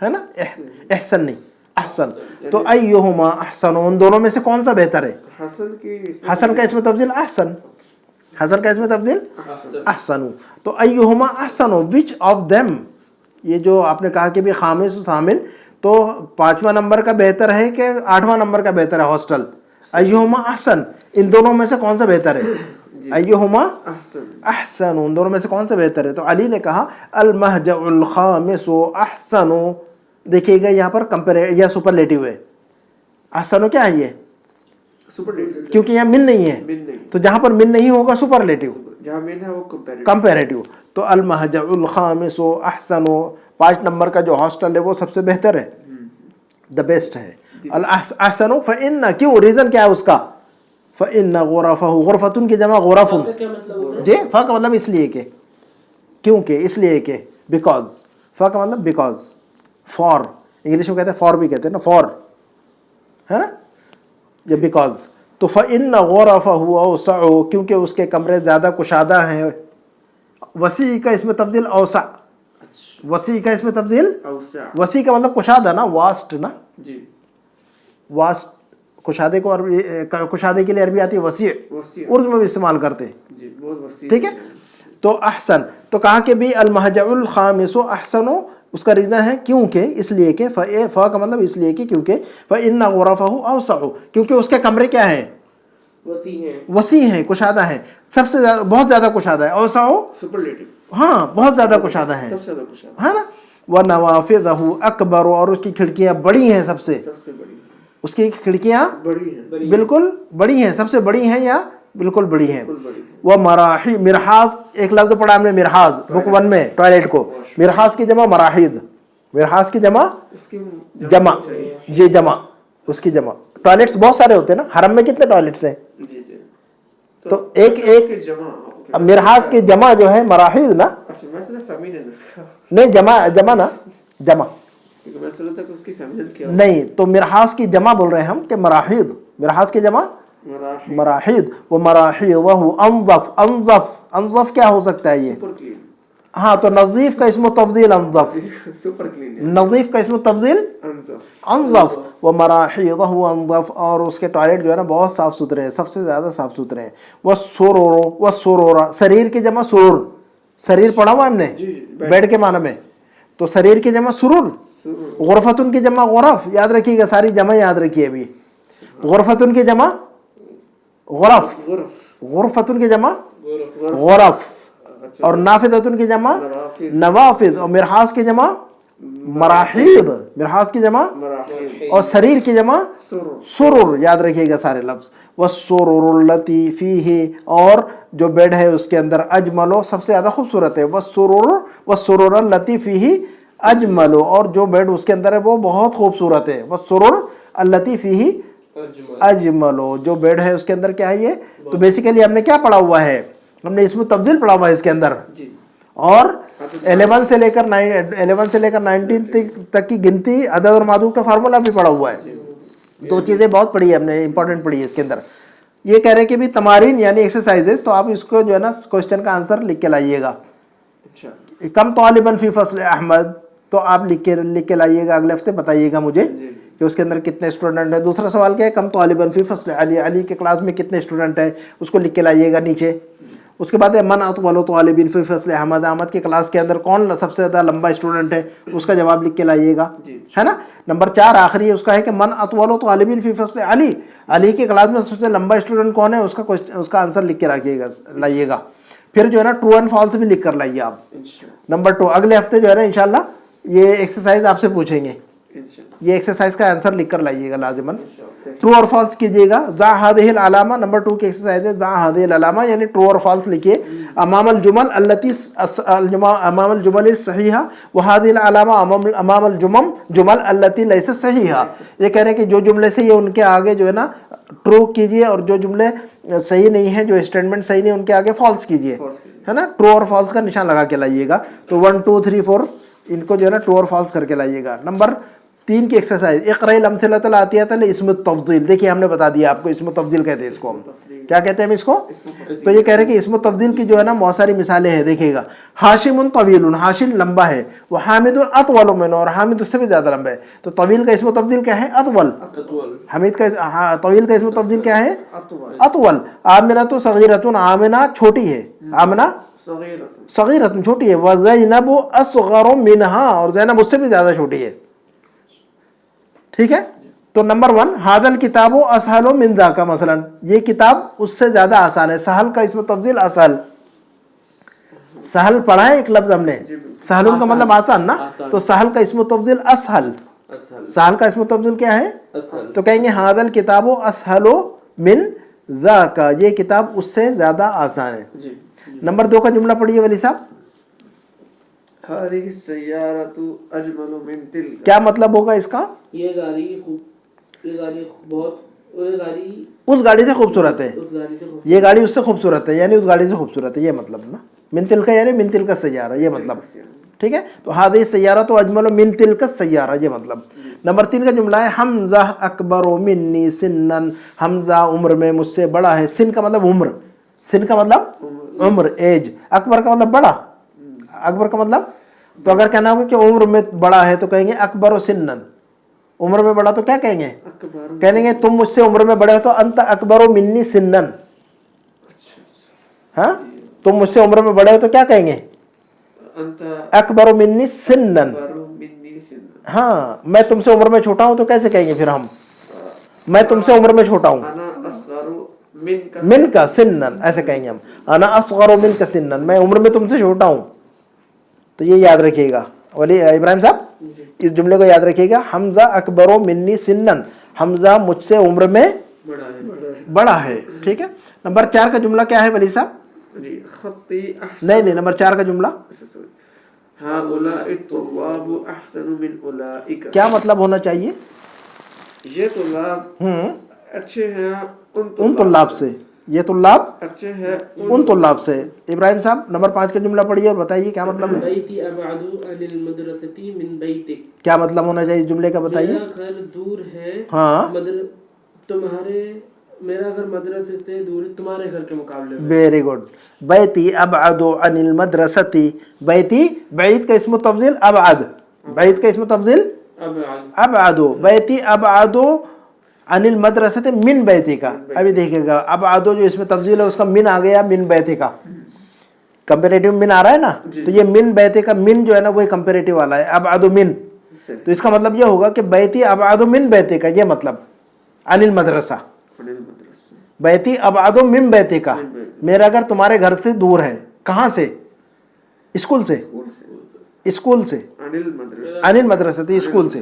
है ना। एहसन नहीं, अहसन। तो अय्युहुमा अहसन, उन दोनों में से कौन सा बेहतर है? हसन का इसम तफजील अहसन, हसन का इसम तफजील अहसनु। तो अय्युहुमा अहसनु, विच ऑफ देम, ये जो आपने कहा कि भी खामिस शामिल, तो 5वां नंबर का बेहतर है कि 8वां नंबर का बेहतर है हॉस्टल? अय्युहुमा अहसन, इन दोनों में से कौन सा बेहतर है? अय्युहुमा अहसन, उन दोनों में से कौन सा बेहतर है? तो अली ने कहा अल महजउल खामिसु अहसनु। देखिएगा यहाँ पर कंपेयर या सुपरलेटिव है। अहसनु क्या है? ये सुपरलेटिव, क्योंकि यहाँ मिन नहीं है, तो जहाँ पर मिन नहीं होगा सुपरलेटिव, जहाँ मिन है वो कंपैरेटिव। तो अल महजउल खामिसु अहसनु, 5 नंबर का जो हॉस्टल है वो सबसे बेहतर है, द बेस्ट है। अल अहसनु फ़इन्न, क्यों? रीज़न क्या है उसका? फ़इन्न गुरफ़हु, गुरफ़तुन की जमा गुरफ़ुन, क्या मतलब होता है? जी। फ़ा का मतलब इसलिए के, क्योंकि, इसलिए के, बिकॉज। फ़ा का मतलब बिकॉज, फॉर, इंग्लिश में कहते हैं फॉर भी कहते हैं ना, फॉर, है ना, ये बिकॉज। तो फ़इन्न गुरफ़हु औसअ, क्योंकि उसके कमरे ज़्यादा कुशादा हैं। वसी का इसमें तब्दील औसा, वसी का इसमें तब्दील, वसी का मतलब कुशादा ना, वास्ट ना, जी, वास्ट कुशादे को अरबी कुशादे के लिए अरबी आती है वसी, वसी, उर्दू में भी इस्तेमाल करते हैं, जी बहुत वसी, ठीक है। तो अहसन, तो कहा कि भी अल महजउल खामिसु अहसनो, उसका रीज़न है क्योंकि, इसलिए कि फ़ का मतलब इसलिए कि क्योंकि फ़इन्ना गुरफ़हु अवसअ, क्योंकि उसके कमरे क्या है, वसी हैं, कुशादा है, सबसे ज़्यादा, बहुत ज़्यादा कुशादा है। अवसअ सुपरलेटिव, हाँ बहुत ज़्यादा कुशादा है, सबसे ज़्यादा कुशादा, है ना। व नवाफिज़हु अकबर, और उसकी खिड़कियाँ बड़ी हैं सबसे, सबसे बड़ी, उसकी खिड़कियाँ बड़ी है, बिल्कुल बड़ी हैं, सबसे बड़ी हैं या बिल्कुल बड़ी हैं। बिल्कुल बड़ी है, वह मराही, मिरहाज, एक लफ्ज़ पढ़ा हमने मिरहाज बुक 1 में, टॉयलेट को, मिरहाज की जमा मराहिद, मिरहाज की जमा उसकी जमा, जी जमा, उसकी जमा। टॉयलेट्स बहुत सारे होते हैं ना, हरम में कितने टॉयलेट्स हैं, जी जी, तो एक जमा, अब मिरहाज की जमा जो है मराहिद ना, अच्छा मैं सिर्फ फेमिनिन इसका, नहीं जमा ना, जमा क्योंकि मैं सुना था कि उसकी फेमिनिन क्या नहीं, तो मिरहाज की जमा बोल रहे हैं हम कि मराहिद, मिरहाज की जमा मराही, मराहिद, वो मराहिद वह अनज़फ, अनज़फ क्या हो सकता है ये, सुपर क्लीन, हाँ तो नज़ीफ का इसम तब्दील अनज़फ, सुपर क्लीन, नज़ीफ का इसम तब्दील अनज़फ, अनज़फ, व मराहिदहु अनज़फ, और उसके टॉयलेट जो है ना बहुत साफ़ सुथरे हैं, सबसे ज़्यादा साफ़ सुथरे हैं। व सुरूरा, शरीर की जमा सुरूर, शरीर पढ़ा हुआ हमने बेड के माना में, तो शरीर की जमा सुरूर, गुरफतुन की जमा गुरफ, याद रखिएगा, सारी जमा याद रखिए अभी। गुरफतुन की जमा गुरफ, गुरफतुन की जमा गुरफ, और नाफिदतुन की जमा नवाफिद, और मिरहाज की जमा मराहिद, मिरहाज की जमा, और शरीर की जमा सुरूर, याद रखिएगा सारे लफ्ज़। व सुरूरुल्लती फीही, और जो बेड है उसके अंदर, अजमलो, सबसे ज़्यादा खूबसूरत है, व सुरूरुल्लती फीही अजमलो, और जो बेड उसके अंदर है वो बहुत खूबसूरत है। व सुरूरुल्लती फीही अजमलो, जो बेड है उसके अंदर क्या है ये, तो बेसिकली हमने क्या पढ़ा हुआ है, हमने इसमें तब्दील पढ़ा हुआ है इसके अंदर, और 11 से लेकर 19 तक की गिनती, अदद और मादूद का फार्मूला भी पढ़ा हुआ है। दो चीज़ें बहुत पढ़ी है हमने, इंपॉर्टेंट पढ़ी है इसके अंदर। ये कह रहे हैं कि भी तमारीन यानी एक्सरसाइजेस, तो आप इसको जो है ना क्वेश्चन का आंसर लिख के लाइएगा। अच्छा, कम तालिबन फी फसल अहमद, तो आप लिख के लाइएगा, अगले हफ्ते बताइएगा मुझे कि उसके अंदर कितने स्टूडेंट हैं। दूसरा सवाल क्या है, कम तालिबन फी फसल अली, अली के क्लास में कितने स्टूडेंट हैं, उसको लिख के लाइएगा नीचे। उसके बाद है मन अतवल तालिबिन फी फसल अहमद, अहमद के क्लास के अंदर कौन सबसे ज़्यादा लंबा स्टूडेंट है, उसका जवाब लिख के लाइएगा, है ना। नंबर 4 आखिरी है, उसका है कि मन अतवल तालिबिन फी फसल अली, अली के क्लास में सबसे लंबा स्टूडेंट कौन है, उसका आंसर लिख के रखिएगा, लाइएगा। फिर जो है ना ट्रू एंड फॉल्स भी लिख कर लाइए आप। नंबर 2 अगले हफ्ते जो है ना इंशाल्लाह ये एक्सरसाइज आपसे पूछेंगे, ये एक्सरसाइज का आंसर लिख कर लाइएगा लाजिमन। ट्रू और फॉल्स कीजिएगा। जा हादिहिल अलामा, नंबर 2 की एक्सरसाइज है, जा हादिहिल अलामा यानी ट्रू और फॉल्स लिखिए। अमामल जुमल अल्लती, अमामल जुमल सहीहा, व हादिहिल अलामा अमामल जुमल अल्लती लैसा सहीहा। ये कह रहे हैं कि जो जुमले सही है उनके आगे जो है ना ट्रू कीजिए, और जो जुमले सही नहीं है, जो स्टेटमेंट सही नहीं है, उनके आगे फॉल्स कीजिए, है ना। ट्रू और फॉल्स का निशान लगा के लाइएगा। तो 1 2 3 4 इनको जो है ना ट्रू और फॉल्स करके लाइएगा। नंबर 3 की एक्सरसाइज, इक़राइल अम्थिलतल आतियतल इस्म तफ़दील। देखिए हमने बता दिया आपको, इस्म तफ़दील कहते हैं इसको हम, क्या कहते हैं हम इसको, तो ये कह रहे हैं कि इस्म तफ़दील की जो है ना बहुत सारी मिसालें हैं। देखिएगा, हाशिमुन तवीलुन, हाशिम लंबा है, वह हामिदुन अतवल मिन, और हामिद उससे भी ज़्यादा लंबा है। तो तवील का इस्म तफ़दील क्या है, अतवल। हामिद का तवील का इस्म तफ़दील क्या है, अतवल। आमिना तो सगीरतुन, आमिना छोटी है, आमिना सगीरतुन छोटी है। व ज़ैनब असग़रु मिनहा, और ज़ैनब उससे भी ज़्यादा छोटी है, ठीक है। तो नंबर 1 हादल किताबो असहलो मिन ज़ाका, मसलन ये किताब उससे ज़्यादा आसान है। सहल का इसमें तफजील असहल, सहल पढ़ा है एक लफ्ज़ हमने, सहलुन का मतलब आसान ना, तो सहल का इसमें तफजील असहल, सहल का इसमें तफजील क्या है, तो कहेंगे हादल किताबो असहलो मिन ज़ाका, ये किताब उससे ज़्यादा आसान है। नंबर 2 का जुमला पढ़िए वली साहब। क्या मतलब होगा इसका, ये गाड़ी उस गाड़ी से खूबसूरत है, ये गाड़ी उससे खूबसूरत है, यानी उस गाड़ी से खूबसूरत है, ये मतलब ना। मिन तिलका यानी मिन तिलका सैयारा, ये मतलब, ठीक है। तो हादी सैयारा तो अजमलो मिन तिलका सैयारा, ये मतलब। नंबर 3 का जुमला है, हमजा अकबर मिन्नी सिन्नन, हमजा उम्र में मुझसे बड़ा है। सिन का मतलब उम्र, सिन का मतलब उम्र, एज। अकबर का मतलब बड़ा, अकबर का मतलब, तो अगर कहना होगा कि उम्र में बड़ा है तो कहेंगे अकबर व सिन्नन, उम्र में बड़ा तो क्या कहेंगे? अकबर। कहेंगे तुम मुझसे उम्र में बड़े हो तो अंत अकबरो मिन्नी सिन्नन। हाँ, तुम मुझसे उम्र में बड़े हो तो क्या कहेंगे? अंत अकबरो मिन्नी सिन्नन। अकबरो मिन्नी सिन्न। हाँ, मैं तुमसे उम्र में छोटा हूं तो कैसे कहेंगे फिर हम? मैं तुमसे उम्र में छोटा हूं, अना असगरु मिनका मिनका सिन्नन, ऐसे कहेंगे हम। अना असगरु मिनका सिन्नन, मैं उम्र में तुमसे छोटा हूं। तो ये याद रखिएगा वली इब्राहिम साहब, इस जुमले को याद रखिएगा। हमजा अकबरो मिन्नी सिन्नन, हमजा मुझसे उम्र में बड़ा है। बड़ा है। ठीक है, नंबर 4 का जुमला क्या है वली साहब? जी खत्ती अहसन। नहीं, नंबर 4 का जुमला हाउलाइ तुल्लाबु अहसनु मिन उलाइका। क्या मतलब होना चाहिए? ये तुल्लाब अच्छे हैं उन तुल्लाब से, ये तुल्लाब अच्छे हैं उन तुल्लाब से। इब्राहिम साहब नंबर 5 का जुमला पढ़िए और बताइए क्या मतलब है? बैती अबअदु अनिल मदरसती मिन बैतिक। क्या मतलब होना चाहिए जुमले का, बताइए। मेरा घर दूर है हाँ, मेरा घर मदरसे से दूर है तुम्हारे घर के मुकाबले में। Very good. बैती अबअदु अनिल मदरसती, बैती बैत का इस्म तफजील अबअद, बैत का इस्म तफजील अबअदु, बैती अबअदु अनिल मदरसती मिन बैती का। अभी देखिएगा अबअदु जो इसमें तफजील है उसका मिन आ गया, मिन बैती का कंपेरेटिव मिन आ रहा है ना, तो ये मिन बैती का मिन जो है ना वही कंपेरेटिव वाला है, अबअदु मिन। तो इसका मतलब ये होगा कि बैती अबअदु मिन बैती का, ये मतलब अनिल मदरसा, अनिल मदरसा। बैती अबअदु मिन बैती का, मेरा घर तुम्हारे घर से दूर है। कहाँ से? स्कूल से, स्कूल से। अनिल मदरसा, अनिल मदरसती स्कूल से,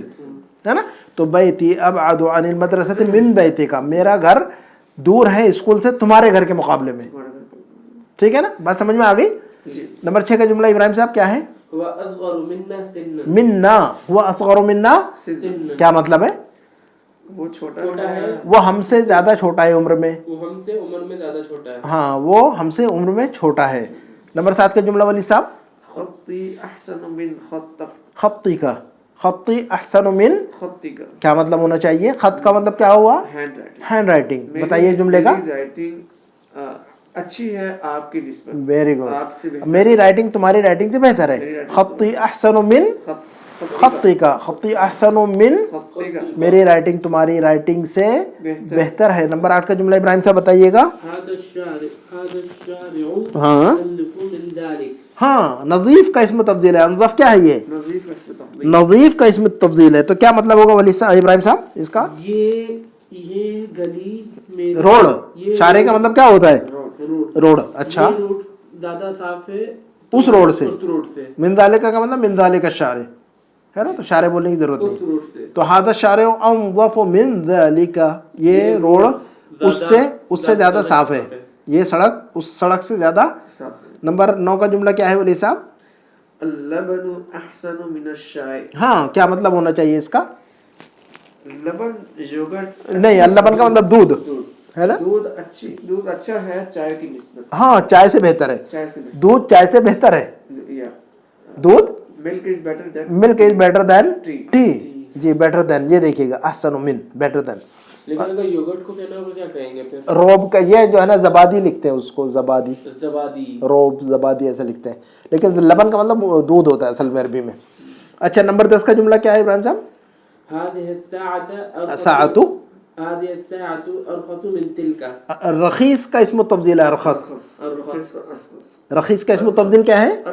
है ना। तो बैती अबअदु अनिल मदरसती मिन बैती का, मेरा घर दूर है स्कूल से तुम्हारे घर के मुकाबले में। ठीक है ना, बात समझ में आ गई? नंबर 6 का जुमला इब्राहिम साहब क्या है? हुआ असगरु मिन्ना सिन्नन। मिन्ना, हुआ असगरु मिन्ना, सिन्नन क्या मतलब है? वो छोटा है, वो हमसे ज्यादा छोटा है उम्र में। वो हमसे उम्र में ज्यादा छोटा है। हाँ, वो हमसे उम्र में छोटा है। नंबर 7 का जुमला वली साहब, खत्ती अहसनु मिन खत्तक। खत्ती का, खत्ती अहसनु मिन, खत्ती का क्या मतलब होना चाहिए? खत का मतलब क्या हुआ? Handwriting. Handwriting. बताइए जुमले का। मेरी राइटिंग अच्छी है आपकी निस्बत। Very good. आपसे बेहतर। मेरी राइटिंग तुम्हारी राइटिंग से बेहतर है। खत्ती अहसनु मिन खत्ती का, खत्ती अहसनु मिन, खत्ती का मेरी राइटिंग तुम्हारी राइटिंग से बेहतर है। नंबर 8 का जुमला इब्राहिम साहब बताइएगा। हाँ हाँ, नजीफ का इसमें तब्दील है। अनज़फ क्या है? ये नजीफ का इसमें तब्दील। नजीफ का इसमें तब्दील है। तो क्या मतलब होगा वली साहब इब्राहिम साहब इसका? ये गली में रोड, शारे का मतलब क्या होता है? रोड। अच्छा, ये रोड ज्यादा साफ है उस रोड से। उस रोड से, मिनदालिका का मतलब मिनदालिका शारे है ना, तो शारे बोलने की जरूरत उस नहीं। रोड से। तो हादा शारे अनज़फ़ मिनदालिका, ये रोड उससे ज्यादा साफ है। ये सड़क उस सड़क से ज्यादा साफ है। नंबर 9 का जुमला क्या है वली साहब? लबनु अहसनु मिन अश-शाय। हाँ, क्या मतलब होना चाहिए इसका? लबन योगर्ट। नहीं, लबन का मतलब दूध है ना। दूध अच्छा है चाय की निस्बत। हाँ, चाय से बेहतर है। चाय से बेहतर। दूध चाय से बेहतर है। या दूध milk is better than milk is better than tea. Tea. जी, बेटर देन, ये देखिएगा अहसनु मिन, बेटर देन। लेकिन अगर योगर्ट को कहना होगा क्या कहेंगे फिर? रोब का, ये जो है ना जबादी लिखते हैं उसको, जबादी, जबादी, रोब जबादी ऐसा लिखते हैं, लेकिन लबन का मतलब दूध होता है असल में अरबी में। अच्छा, नंबर 10 का जुमला क्या है इब्राहिम साहब? रखीस का इसमें तब्दील है अरखस। रखीस का इसमें तब्दील क्या है?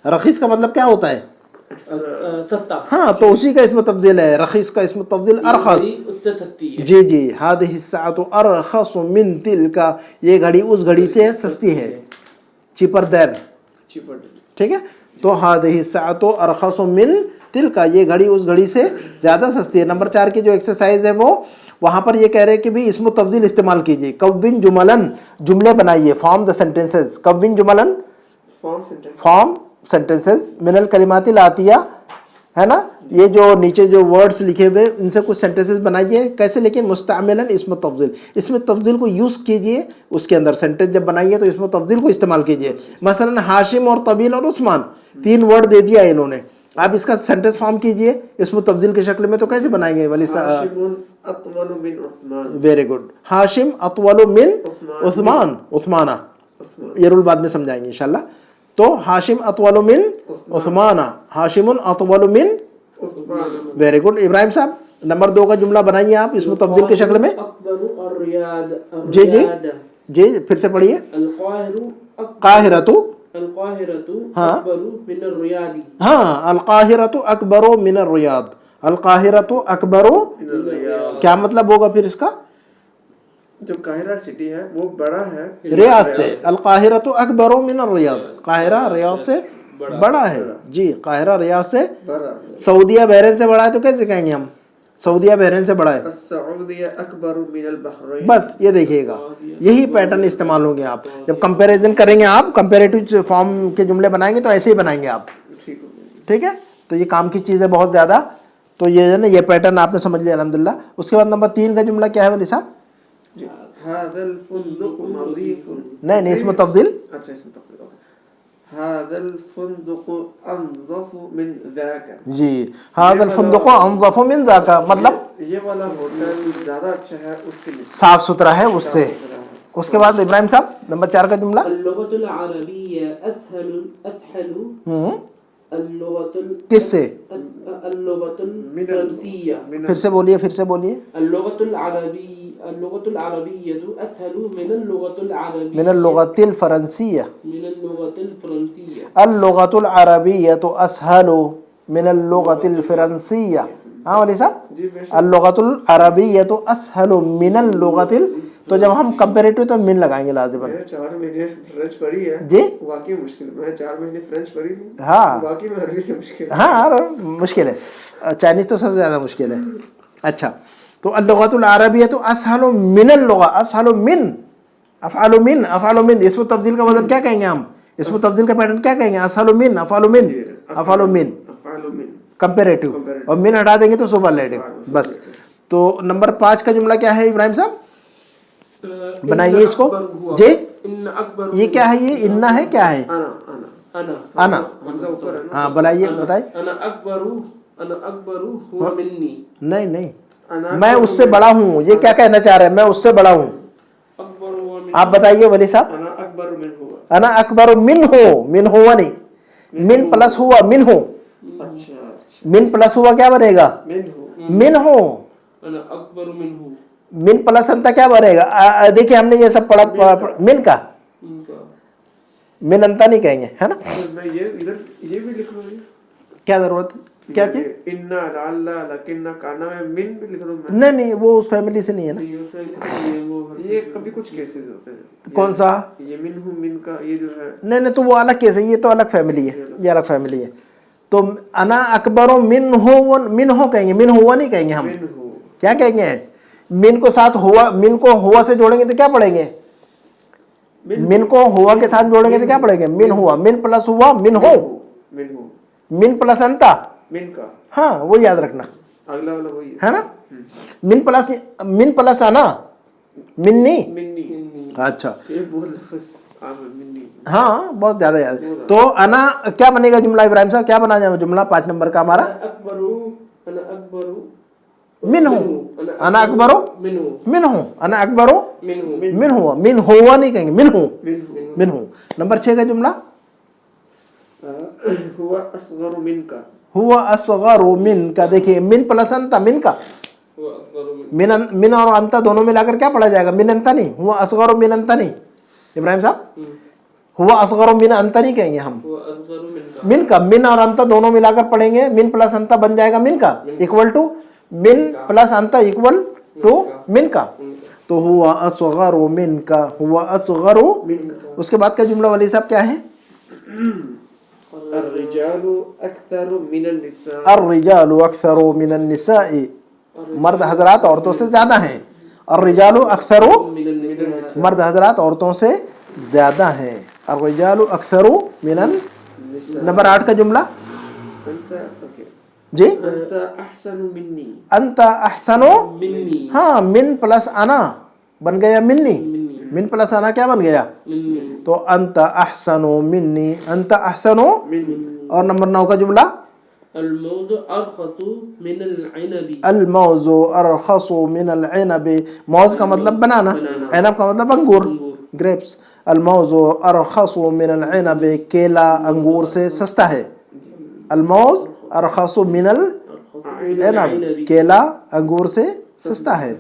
रखीस का मतलब क्या होता है? सस्ता। हाँ, तो उसी का इसमें तब्दील है। रखीस का इसमें तब्दील अरखस, उससे सस्ती है। जी जी। हादिही साअतु अरखसु मिन तिलका, ये घड़ी उस घड़ी से सस्ती है, चीपर देन। ठीक है, तो हादिही साअतु अरखसु मिन तिलका, ये घड़ी उस घड़ी से ज्यादा सस्ती है। नंबर 4 की जो एक्सरसाइज है वो वहां पर ये कह रहे हैं कि भी इसमें तब्दील इस्तेमाल कीजिए। कव्विन जुमलन, जुमले बनाइए। फॉर्म द सेंटेंसेस, कव्विन जुमलन, फॉर्म सेंटेंसेस मिनल कलिमातिल आतिया, है ना। ये जो नीचे जो वर्ड्स लिखे हुए इनसे कुछ सेंटेंसेस बनाइए। कैसे? लेकिन मुस्तअमिलन इसमें तब्दील, इसमें तब्दील को यूज़ कीजिए। उसके अंदर सेंटेंस जब बनाइए तो इसमें तब्दील को इस्तेमाल कीजिए। मसलन हाशिम और तबील और उस्मान, 3 वर्ड दे दिया इन्होंने, आप इसका सेंटेंस फॉर्म कीजिए इसमें तब्दील की शक्ल में। तो कैसे बनाएंगे वली साहब? Very good. हाशिम अतवलु मिन उस्मान, उस्माना, ये रूल बाद में समझाएंगे इंशाल्लाह। तो हाशिम अतवलु मिन उस्माना, हाशिमुन अतवलु मिन। Very good. इब्राहिम साहब नंबर 2 का जुमला बनाइए आप इसमें तफजील की शक्ल में। अकबर अर्रियाद जी जी जी फिर से पढ़िए। काहिरतु हाँ मिन अर्रियादी हाँ अल-काहिरतु अकबरो मिन ar-रियाद। अल-काहिरतु अकबरो क्या मतलब होगा फिर इसका? जो काहिरा सिटी है वो बड़ा है रियाद से। अल-काहिरतु अकबरो मिन ar-रियाद, काहिरा रियाद से बड़ा है। जी काहिरा रियाद से बड़ा। सऊदीया बहरीन से बड़ा है तो कैसे कहेंगे हम? सऊदीया बहरीन से बड़ा है। सऊदीया अकबर मिनल बहरैन। बस ये देखिएगा, यही पैटर्न इस्तेमाल होंगे आप जब कंपैरिजन करेंगे, आप कंपैरेटिव फॉर्म के जुमले बनाएंगे तो ऐसे ही बनाएंगे आप। ठीक हो गया। ठीक है, तो ये काम की चीज़ है बहुत ज़्यादा। तो ये है ना, ये पैटर्न आपने समझ लिया अल्हम्दुलिल्लाह। उसके बाद नंबर 3 का जुमला क्या है वली साहब? हादल फुंदुक नज़ीफुन। नहीं इसमें तफजील। अच्छा इसमें तफसील हादल फुंदुक अनज़फु मिन ज़ाका। जी हादल फुंदुक अनज़फु मिन ज़ाका मतलब ये वाला होटल ज़्यादा अच्छा है उसके लिए, साफ सुथरा है उससे। उसके बाद इब्राहिम साहब नंबर 4 का जुमला। अल-लुग़तुल अरबिय्या असहलु किससे? अल-लुग़तुल फ़रंसिया। फिर से बोलिए, फिर से बोलिए। अल-लुग़तुल अरबिय्यतु असहलु मिनल लुग़तिल अरबिय्या मिनल लुग़तिल फ़रंसिया। मिनल लुग़तिल फ़रंसिया। अल-लुग़तुल अरबिय्यतु असहलु मिनल लुग़तिल फ़रंसिया। हाँ वली साहब, अल-लुग़तुल अरबिय्यतु असहलु मिनल लुग़तिल। तो जब हम कंपैरेटिव तो मिन लगाएंगे लाज़िमन। मैंने 4 महीने फ्रेंच पढ़ी है जी, वाकई मुश्किल है। मैंने 4 महीने फ्रेंच पढ़ी थी, हाँ वाकई में अरबी से मुश्किल है। हाँ और मुश्किल है, चाइनीज़ तो सबसे ज़्यादा मुश्किल है। अच्छा तो अल-लुग़तुल अरबिय्यतु असहलु मिनल लुग़ा, असहलु मिन, अफ़अलु मिन, अफ़अलु मिन। इसमें तब्दील का वज़न क्या कहेंगे हम? इसमें तब्दील का पैटर्न क्या कहेंगे? असहलु मिन, अफ़अलु मिन, अफ़अलु मिन कंपैरेटिव, और मिन हटा देंगे तो सुपरलेटिव। बस। तो नंबर 5 का जुमला क्या है इब्राहिम साहब? बनाइए इसको जी। ये क्या है? ये इन्ना है क्या है? आना। हमजा ऊपर है ना। हाँ बनाइए, बताइए। अना अकबरू हुआ मिन्नी। नहीं मैं उससे बड़ा हूँ, ये क्या कहना चाह रहे हैं? मैं उससे बड़ा हूँ। अकबर हुआ मिन्नी। आप बताइए वली साहब। अना अकबर मिन हुआ। अना अकबर मिन हो, मिन हुआ नहीं, मिन प्लस हुआ मिन हो। अच्छा मिन प्लस हुआ क्या बनेगा? मिन हो। मिन हो। अना अकबर मिन्हु। मिन प्लस अंता क्या बनेगा? देखिए हमने ये सब पढ़ा मिन का, इनका मिन अंता नहीं कहेंगे, है ना? तो मैं ये इधर ये भी लिख लूँ क्या जरूरत है? क्या चीज? इन्ना लाला लकिन्ना काना में मिन भी लिख दूँ मैं? नहीं वो उस फैमिली से नहीं है ना। ये कभी कुछ केसेस होते हैं। कौन सा? ये मिन हूँ, मिन का ये जो है नहीं तो वो अलग केस है, ये तो अलग फैमिली है, ये अलग फैमिली है। तो अना अकबरो मिन हो कहेंगे, मिन हुआ नहीं कहेंगे हम। मिन हो क्या कहेंगे? मिन को साथ हुआ, मिन को हुआ से जोड़ेंगे तो क्या पढ़ेंगे? मिन को हुआ के साथ जोड़ेंगे तो क्या पढ़ेंगे? मिन हुआ, मिन प्लस हुआ मिन हो, मिन हो मिन प्लस अंता। मिन का हाँ वो याद रखना, अगला वाला वही है ना? मिन प्लस आना, मिन्नी। मिन्नी। अच्छा ये बोल लफ्ज़ मिन्नी। हाँ बहुत ज्यादा याद। तो अना क्या बनेगा जुमला इब्राहिम साहब? क्या बना जाए जुमला 5 नंबर का हमारा? मिन हो, अना अकबरो मिन हो, अना अकबरो मिन हुआ, मिन हुआ नहीं कहेंगे, मिन हो। नंबर 6 का जुमला हुआ असगरु मिन का। हुआ असगरु मिन का। देखिए मिन प्लस अंता, मिन का मिन और अंता दोनों मिलाकर क्या पढ़ा जाएगा? मिन अंता नहीं, हुआ असगरु मिन अंता नहीं इब्राहिम साहब। हुआ असगरु मिन अंता नहीं कहेंगे हम, मिन का। मिन और अंता दोनों मिलाकर पढ़ेंगे, मिन प्लस अंता बन जाएगा मिन का, इक्वल टू मिन प्लस अंता इक्वल टू मिन का। तो हुआ असगरु मिन का, हुआ असगरु। उसके बाद का जुमला वली साहब क्या है? अर्रिजालु अक्तरु मिनन निसा। अर्रिजालु अक्सरु मिनन निसाई। मर्द हजरात औरतों से ज्यादा हैं। अर्रिजालु अक्सरु, मर्द हजरात औरतों से ज्यादा हैं। अर्रिजालु अक्सरु मिनन। नंबर 8 का जुमला जी। अंत अहसनु मिन्नी। अंत अहसनो मिन्नी। हाँ मिन प्लस आना बन गया मिन्नी, मिन प्लस आना क्या बन गया? तो अंत अहसनो मिन्नी, अंत अहसनो। और नंबर 9 का जुमला अल-मौज़ु अरखसु मिनल इनबी। अल-मौज़ु अरखसु मिनल इनबी। मौज़ का मतलब बनाना, इनब का मतलब अंगूर, ग्रेप्स। अल-मौज़ु अरखसु मिनल इनबी, केला अंगूर से सस्ता है। अल-मौज़ अरखसु मिनल ہے نا, کیلا انگور سے سستا ہے.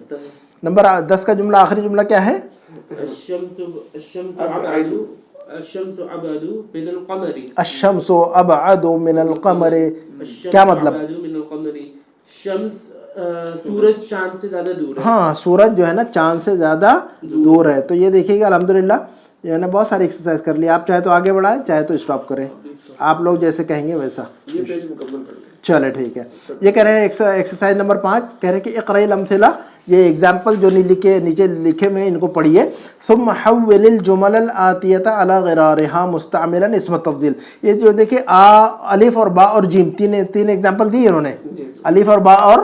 نمبر 10 کا جملہ, آخری جملہ کیا ہے؟ الشمس ابعد من القمر. الشمس ابعد من القمر, کیا مطلب؟ شمس سورج چاند سے زیادہ دور ہے. ہاں, سورج جو ہے نا چاند سے زیادہ دور ہے. تو یہ دیکھیے گا الحمدللہ یہ نا بہت ساری ایکسرسائز کر لی. آپ چاہے تو آگے بڑھائیں, چاہے تو اسٹاپ کریں, آپ لوگ جیسے کہیں گے ویسا. یہ پیج مکمل کر لیں. چلے ٹھیک ہے. یہ کہہ رہے ہیں ایکسرسائز نمبر 5, کہہ رہے ہیں کہ اقرأ الامثلہ, یہ ایگزامپل جو نیچے لکھے میں ان کو پڑھیے. ثم حول الجمل الآتیۃ علی غرارها مستعملا اسم التفضیل. یہ جو دیکھیں الف اور با اور جیم تین ایگزامپل دی انہوں نے, الف اور با اور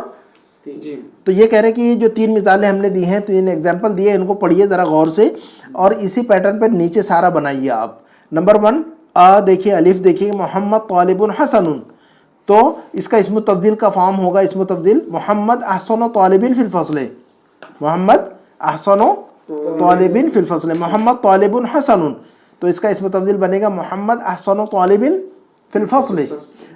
جی. تو یہ کہہ رہے ہیں کہ یہ جو 3 مثالیں ہم نے دی ہیں, 3 ایگزامپل دیے, ان کو پڑھیے ذرا غور سے اور اسی پیٹرن پہ نیچے سارا بنائیے آپ. نمبر 1 دیکھیے, الف دیکھیے, محمد طالب حسن, تو اس کا اسم تفضیل کا فارم ہوگا, اسم تفضیل محمد احسن طالب فی الفصل, محمد احسن طالب فی الفصل, محمد طالب حسن, تو اس کا اسم تفضیل بنے گا محمد احسن طالب فی الفصل.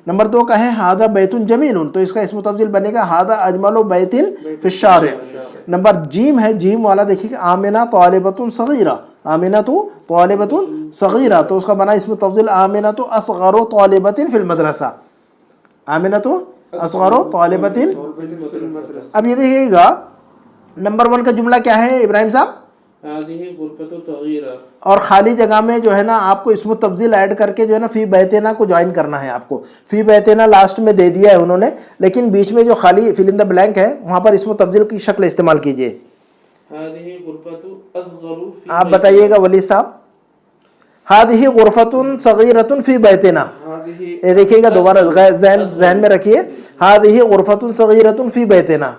نمبر 2 کا ہے ھذا بیت جمیل, تو اس کا اسم تفضیل بنے گا ھذا اجمل بیت فی الشارع. نمبر جیم ہے, جیم والا دیکھیے کہ آمنہ طالبۃ صغیرہ, آمنہ طالبۃ صغیرہ, تو اس کا بنا اسم تفضیل آمنہ اصغر طالبۃ فی المدرسہ, آمنہ اصغر طالبۃ. اب یہ دیکھیے گا نمبر 1 کا جملہ کیا ہے ابراہیم صاحب؟ هذه غرفة صغيرة. اور خالی جگہ میں جو ہے نا آپ کو اسم تفضیل ایڈ کر کے جو ہے نا فی بیتنا کو جوائن کرنا ہے. آپ کو فی بیتنا لاسٹ میں دے دیا ہے انہوں نے, لیکن بیچ میں جو خالی فل ان دا بلینک ہے وہاں پر اسم تفضیل کی شکل استعمال کیجئے. هذه غرفة اصغر في. آپ بتائیے گا ولی صاحب, هذه غرفة صغيرة فی بیتنا, یہ دیکھیے گا دوبارہ ذہن میں رکھیے, هذه غرفة صغيرة فی بیتنا,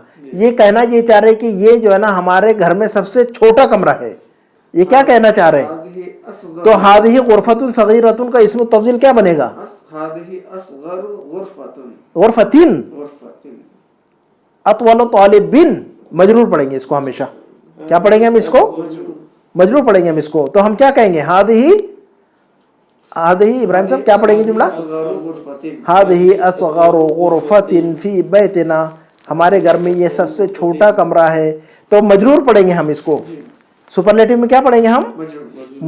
یہ کہنا یہ چاہ رہے کہ یہ جو ہے نا ہمارے گھر میں سب سے چھوٹا کمرہ ہے, یہ کیا کہنا چاہ رہے ہیں؟ تو هذه غرفة صغيرة کا اسم تفضیل کیا بنے گا؟ هذه اصغر غرفة. غرفتين. اطول طالب مجرور پڑھیں گے اس کو ہمیشہ, کیا پڑھیں گے ہم اس کو؟ مجرور پڑھیں گے ہم اس کو. تو ہم کیا کہیں گے؟ هذه ابراہیم صاحب کیا پڑھیں گے جملہ؟ هذه اصغر غرفة في بیتنا, ہمارے گھر میں یہ سب سے چھوٹا کمرہ ہے. تو مجرور پڑھیں گے ہم اس کو, سپرلیٹو میں کیا پڑھیں گے ہم؟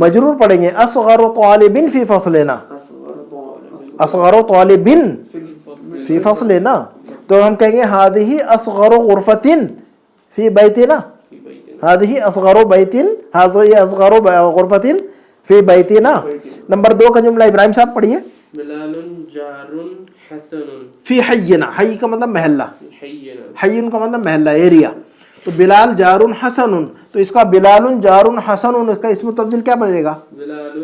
مجرور پڑھیں گے. اصغر طالب فی فصلنا, اصغر طالب فی فصلنا, تو ہم کہیں گے هذه اصغر غرفة فی بیتنا, هذه اصغر بیت, هذه اصغر غرفة فی بیتنا. نمبر 2 کا جملہ ابراہیم صاحب پڑھیے. بلال جار حسن فی حینا, حی کا مطلب محلہ, حینا, حیون کا مطلب محلہ ایریا. تو بلال جار حسن, تو اس کا بلال جار حسن, اس کا اسم تفضیل کیا بنے گا؟ بلال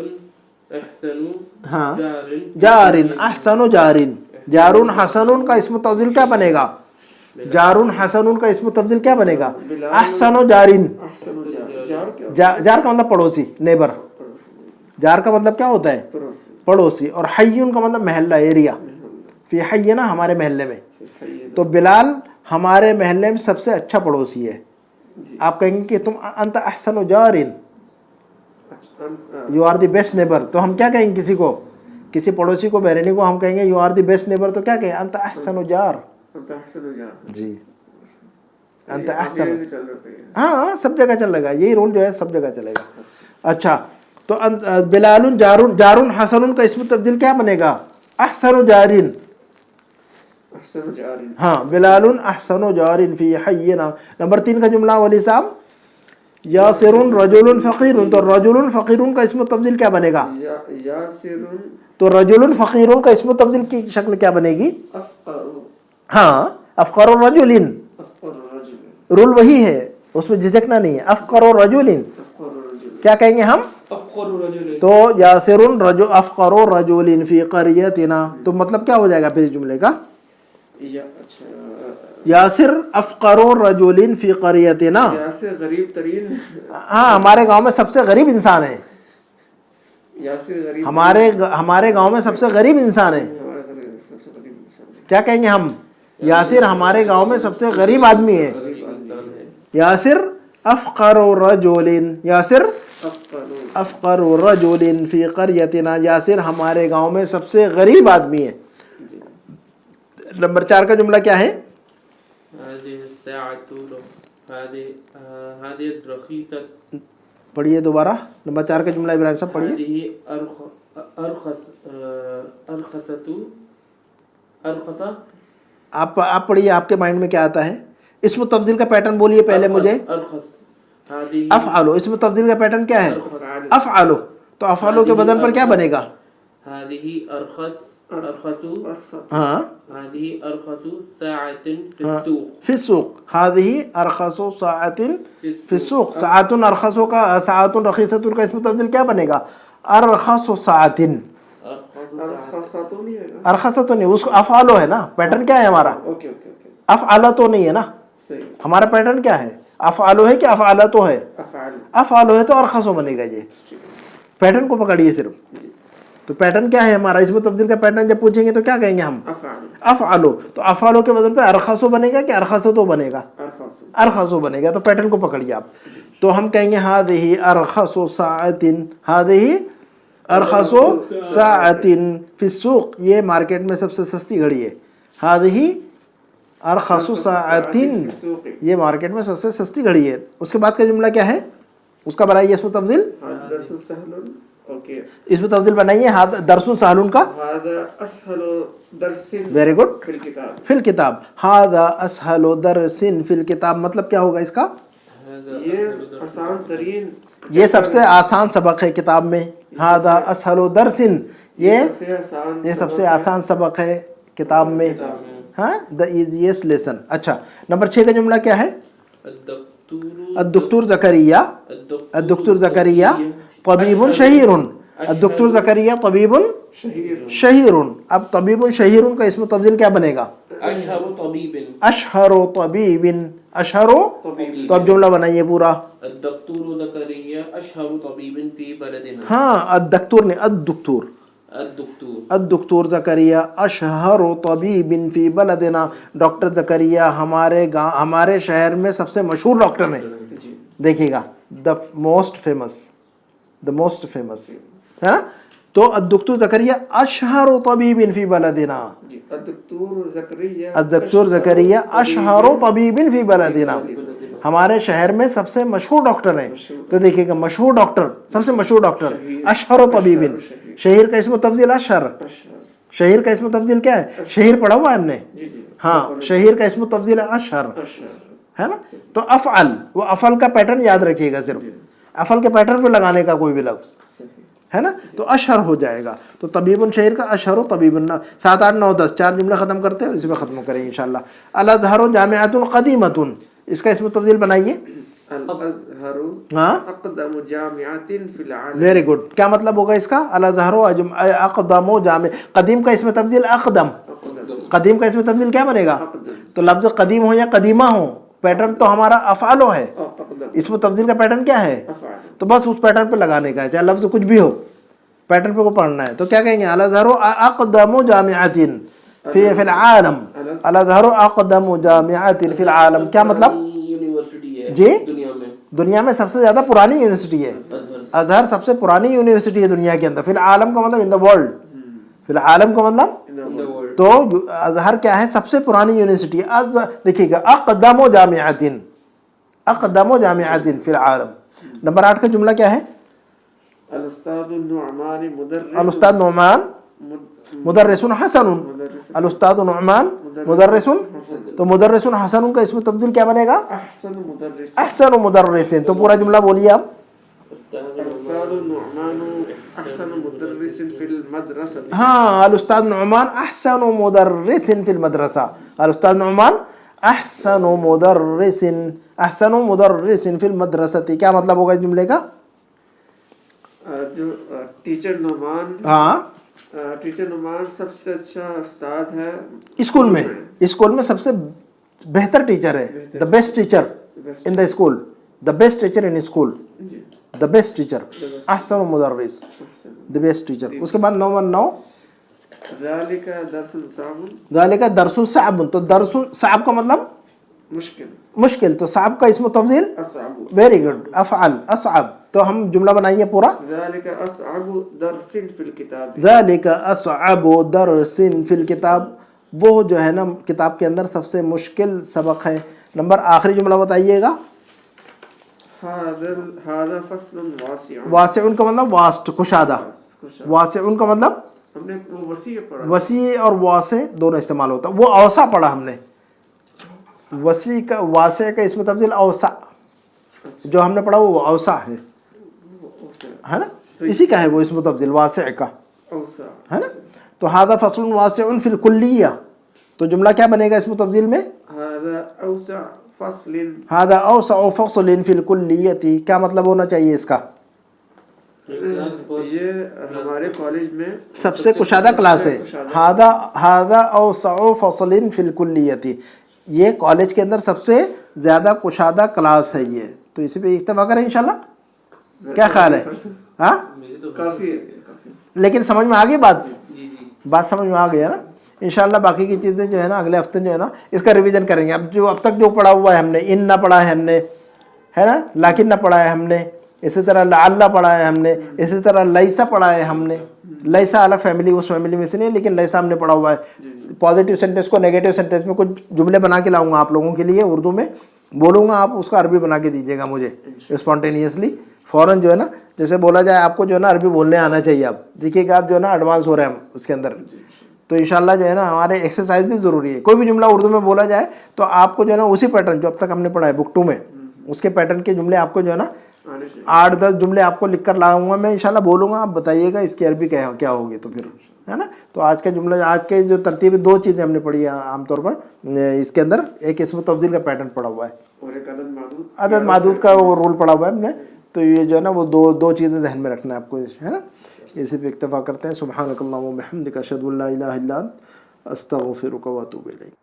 احسن ہاں, جار جار احسن جار, جار حسن کا اسم تفضیل کیا بنے گا؟ جار حسن کا اسم تفضیل کیا بنے گا؟ احسن جارن. جار کا مطلب پڑوسی, نیبر. جار کا مطلب کیا ہوتا ہے؟ پڑوسی. اور حیون کا مطلب محلہ, ایریا. فی حینا, ہمارے محلے میں. تو بلال ہمارے محلے میں سب سے اچھا پڑوسی ہے. آپ کہیں گے کہ تم انت احسن جارن, you are the best neighbour. تو ہم کیا کہیں گے کسی کو, کسی پڑوسی کو, بحرینی کو ہم کہیں گے you are the best neighbour, تو کیا کہیں؟ انت احسن جار. جی, انت احسن. ہاں سب جگہ چل رہے گا, یہی رول جو ہے سب جگہ چلے گا. اچھا, تو بلال جار حسن کا اسم تبدیل کیا بنے گا؟ احسن جارن. ہاں, بلال احسن جارن فی حینا. نمبر 3 کا جملہ ولی صاحب, یاسر رجل فقیر, تو رجل فقیر کا اسم تبدیل کیا بنے گا؟ تو رجل فقیر کا اسم تبدیل کی شکل کیا بنے گی؟ ہاں, افقر الرجل, رول وہی ہے, اس میں جھجکنا نہیں ہے. افقر الرجل کیا کہیں گے ہم؟ تو یاسر افقر رجل فی قریتنا, تو مطلب کیا ہو جائے گا پھر جملے کا؟ یاسر افقر رجل فی قریتنا, یاسر غریب ترین, ہاں ہمارے گاؤں میں سب سے غریب انسان ہے. یاسر غریب, ہمارے گاؤں میں سب سے غریب انسان ہے. کیا کہیں گے ہم؟ یاسر ہمارے گاؤں میں سب سے غریب آدمی ہے. یاسر افقر رجل, یاسر افقر رجل فی قریتنا, یاسر ہمارے گاؤں میں سب سے غریب آدمی ہے. نمبر 4 کا جملہ کیا ہے؟ هذه الساعة هذه الرخيصة پڑھیے دوبارہ نمبر 4 کا جملہ ابراہیم صاحب پڑھیے. هذه أرخص آپ پڑھیے, آپ کے مائنڈ میں کیا آتا ہے؟ اسم تفضیل کا پیٹرن بولیے پہلے مجھے. افعلو, اسم تفضیل کا پیٹرن کیا ہے؟ افعلو. تو افعلو کے بدن پر کیا بنے گا؟ هذه أرخص ہاں, هذه أرخص ساعة في السوق. فی السوق. هذه ارخص ساعة فی السوق. ساعت ارخص کا ساعت رخیصۃ کا اسم تفضیل کیا بنے گا؟ ارخص ساعت. ارخصہ تو نہیں ہوگا. ارخص تو نہیں, اس کو افعلو ہے نا, پیٹرن کیا ہے ہمارا؟ اوکے اوکے اوکے افعلا تو نہیں ہے نا, صحیح. ہمارا پیٹرن کیا ہے؟ افعلو ہے کہ افعلا تو ہے؟ افعال. افعلو ہے تو ارخصو بنے گا. یہ پیٹرن کو پکڑیے صرف. تو پیٹرن کیا ہے ہمارا؟ اسم تفضیل کا پیٹرن جب پوچھیں گے تو کیا کہیں گے ہم؟ افعال. افعلو. تو افعلو کے بدل پہ ارخصو بنے گا کہ ارخصتو بنے گا؟ ارخص. ارخصو بنے گا. تو پیٹرن کو پکڑیے آپ. تو ہم کہیں گے هذه ارخص ساعة, هذه ارخص ساعة فی السوق. یہ مارکیٹ میں سب سے سستی گھڑی ہے. هذه ارخص ساعة, یہ مارکیٹ میں سب سے سستی گھڑی ہے. اس کے بعد کا جملہ کیا ہے؟ اس کا بنائیے اسم تفضیل. درس سهل. اوکے. اسم تفضیل بنائیے درس سہل کا. هذا اسهل درس ویری گڈ. في الكتاب. فی الکتاب. هذا اسهل درس فی الکتاب مطلب کیا ہوگا اس کا؟ یہ آسان ترین, یہ سب سے آسان سبق ہے کتاب میں. هذا اسهل درس, یہ سب سے آسان سبق ہے کتاب میں. ہاں, the easiest lesson. اچھا, نمبر 6 کا جملہ کیا ہے؟ الدکتور زکریا. الدکتور زکریا طبیب شہیر. الدکتور زکریا طبیب شہیر. اب طبیب شہیر کا اسم تفضیل کیا بنے گا؟ أشهر طبيب. اشہر طبیب. اشہر. تو اب جملہ بنائیے پورا. الدكتور زكريا أشهر طبيب في بلدنا. ہاں, الدکتور نے, الدکتور. الدکتور زکریا اشہر طبیب فی بلدنا. ڈاکٹر زکریا ہمارے شہر میں سب سے مشہور ڈاکٹر ہیں. دیکھیے گا, the most famous, the most famous ہے نا. تو الدکتور زکریا اشہر طبیب فی بلدنا. الدکتور زکریا اشہر طبیب فی بلدنا, ہمارے شہر میں سب سے مشہور ڈاکٹر ہیں. تو دیکھیے گا, مشہور ڈاکٹر, سب سے مشہور ڈاکٹر اشہر طبیب. شہیر کا اسم تفضیل اشہر. شہیر کا اسم تفضیل کیا ہے؟ شہیر پڑھا ہوا ہے ہم نے. ہاں, شہیر کا اسم تفضیل اشہر ہے نا. تو افعل, وہ افعل کا پیٹرن یاد رکھیے گا, صرف افعل کے پیٹرن پہ لگانے کا کوئی بھی لفظ ہے نا. تو اشہر ہو جائے گا. تو طبیب شہیر کا اشہر و طبیب. 7 8 9 10 4 جملے ختم کرتے ہیں, اسی پہ ختم کریں انشاءاللہ. الازہر جامعۃ قدیمۃ, اس کا اسم تفضیل بنائیے. الازہر ہاں, اقدم جامعۃ فی العالم. Very good. کیا مطلب ہوگا اس کا؟ الازہر اقدم جامع. قدیم کا اسم تفضیل اقدم. قدیم کا اسم تفضیل کیا بنے گا؟ تو لفظ قدیم ہو یا قدیمہ ہو, پیٹرن تو ہمارا افعالو ہے. اسم تفضیل کا پیٹرن کیا ہے؟ تو بس اس پیٹرن پہ لگانے کا ہے, چاہے لفظ کچھ بھی ہو, پیٹرن پہ کو پڑھنا ہے. تو کیا کہیں گے؟ الازہر اقدم جامعۃ فی العالم. الازہر اقدم جامعۃ فی العالم کیا مطلب؟ یونیورسٹی ہے جی, دنیا میں. دنیا میں سب سے زیادہ پرانی یونیورسٹی ہے. ازہر سب سے پرانی یونیورسٹی ہے دنیا کے اندر. فی العالم کا مطلب ان دا ورلڈ. فی العالم کا مطلب, تو ازہر کیا ہے؟ سب سے پرانی یونیورسٹی. دیکھیے گا, اقدم جامعۃ, اقدم جامعۃ فی العالم. نمبر 8 کا جملہ کیا ہے؟ الاستاذ النعمان مدرس. الاستاذ نعمان مدرس حسن. الاستاذ نعمان مدرس. تو مدرس حسن کا اسم تبدیل کیا بنے گا؟ احسن مدرس. احسن مدرس. تو پورا جملہ بولیے آپ. الاستاذ النعمان احسن مدرس فی المدرسہ. ہاں, الاستاذ نعمان احسن مدرس فی المدرسہ. الاستاذ نعمان احسن مدرس, احسن مدرس فی المدرسہ. کیا مطلب ہوگا اس جملے کا؟ جو ٹیچر نعمان, ہاں, ٹیچر نعمان سب سے اچھا استاد ہے اسکول میں. اسکول میں سب سے بہتر ٹیچر ہے. The best teacher in the school. The best teacher in school. The best teacher احسن مدرس, دا بیسٹ ٹیچر. اس کے بعد 9 9 ذالک درس صعب. ذالک درس صعب. تو درس صعب کا مطلب مشکل, مشکل. تو صعب کا اسم تفضیل اصعب. Very good, افعل اصعب. تو ہم جملہ بنائیے پورا. ذالک اصعب درس فی الکتاب. ذالک اصعب درس فی الکتاب. وہ جو ہے نا کتاب کے اندر سب سے مشکل سبق ہے. نمبر آخری جملہ بتائیے گا. هذا فصل واسع. واسع کا مطلب واسٹ، کشادہ. واسع کا مطلب ہم نے وہ وسیع پڑھا. وسیع اور واسع دونوں استعمال ہوتا ہے. وہ اوسع پڑھا ہم نے. وسیع کا واسع کا اسم تفضیل اوسع، جو ہم نے پڑھا وہ اوسع ہے نا، اسی کا ہے وہ اسم تفضیل واسع کا اوسع ہے نا. تو هذا فصل واسع فی الکلیہ، تو جملہ کیا بنے گا اسم تفضیل میں؟ هذا اوسع فصل. هذا اوسع فصل فی الکلیہ، کیا مطلب ہونا چاہیے اس کا؟ یہ ہمارے کالج میں سب سے کشادہ کلاس ہے. هذا اوسع فصل فی الکلیہ، یہ کالج کے اندر سب سے زیادہ کشادہ کلاس ہے یہ. تو اسی پہ اکتفا کریں انشاءاللہ. کیا خیال ہے؟ ہاں کافی ہے کافی. لیکن سمجھ میں آ گئی بات؟ جی جی بات سمجھ میں آ گئی ہے نا. انشاءاللہ باقی کی چیزیں جو ہے نا اگلے ہفتے جو ہے نا اس کا ریویژن کریں گے. اب تک جو پڑھا ہوا ہے ہم نے، ان نہ پڑھا ہے ہم نے، ہے نا، لیکن نہ پڑھا ہے ہم نے، اسی طرح لعل پڑھا ہے ہم نے، اسی طرح لیسا پڑھا ہے ہم نے. لیسا الگ فیملی، اس فیملی میں سے نہیں، لیکن لیسا ہم نے پڑھا ہوا ہے. پازیٹیو سینٹینس کو نیگیٹو سینٹینس میں کچھ جملے بنا کے لاؤں گا آپ لوگوں کے لیے، اردو میں بولوں گا، آپ اس کا عربی بنا کے دیجیے گا مجھے اسپونٹینیسلی فوراً جو ہے نا. جیسے بولا جائے آپ کو جو ہے نا عربی بولنے آنا چاہیے. آپ دیکھیے کہ آپ جو ہے نا ایڈوانس ہو رہے ہیں ہم اس کے اندر. تو انشاءاللہ جو ہے نا ہمارے ایکسرسائز بھی ضروری ہے. کوئی بھی جملہ اردو میں بولا جائے تو آپ کو جو ہے نا اسی پیٹرن جو اب تک ہم نے پڑھا ہے بک 2 میں، اس کے پیٹرن کے جملے آپ کو جو ہے نا 8-10 جملے آپ کو لکھ کر لاؤں گا میں انشاءاللہ. بولوں گا، آپ بتائیے گا اس کی عربی کیا ہوگی. تو پھر ہے نا. تو آج کا جملہ، آج کے جو ترتیب 2 چیزیں ہم نے پڑھی ہیں عام طور پر اس کے اندر. ایک اسم تفضیل کا پیٹرن پڑھا ہوا ہے، اور ایک عدد معدود کا وہ رول پڑھا ہوا ہے ہم نے. تو یہ جو ہے نا وہ دو چیزیں ذہن میں رکھنا ہے آپ کو، ہے نا. اسی پہ اکتفا کرتے ہیں. سبحانک اللہم و بحمدک، اشہد ان لا الہ الا انت، استغفرک و اتوب الیک.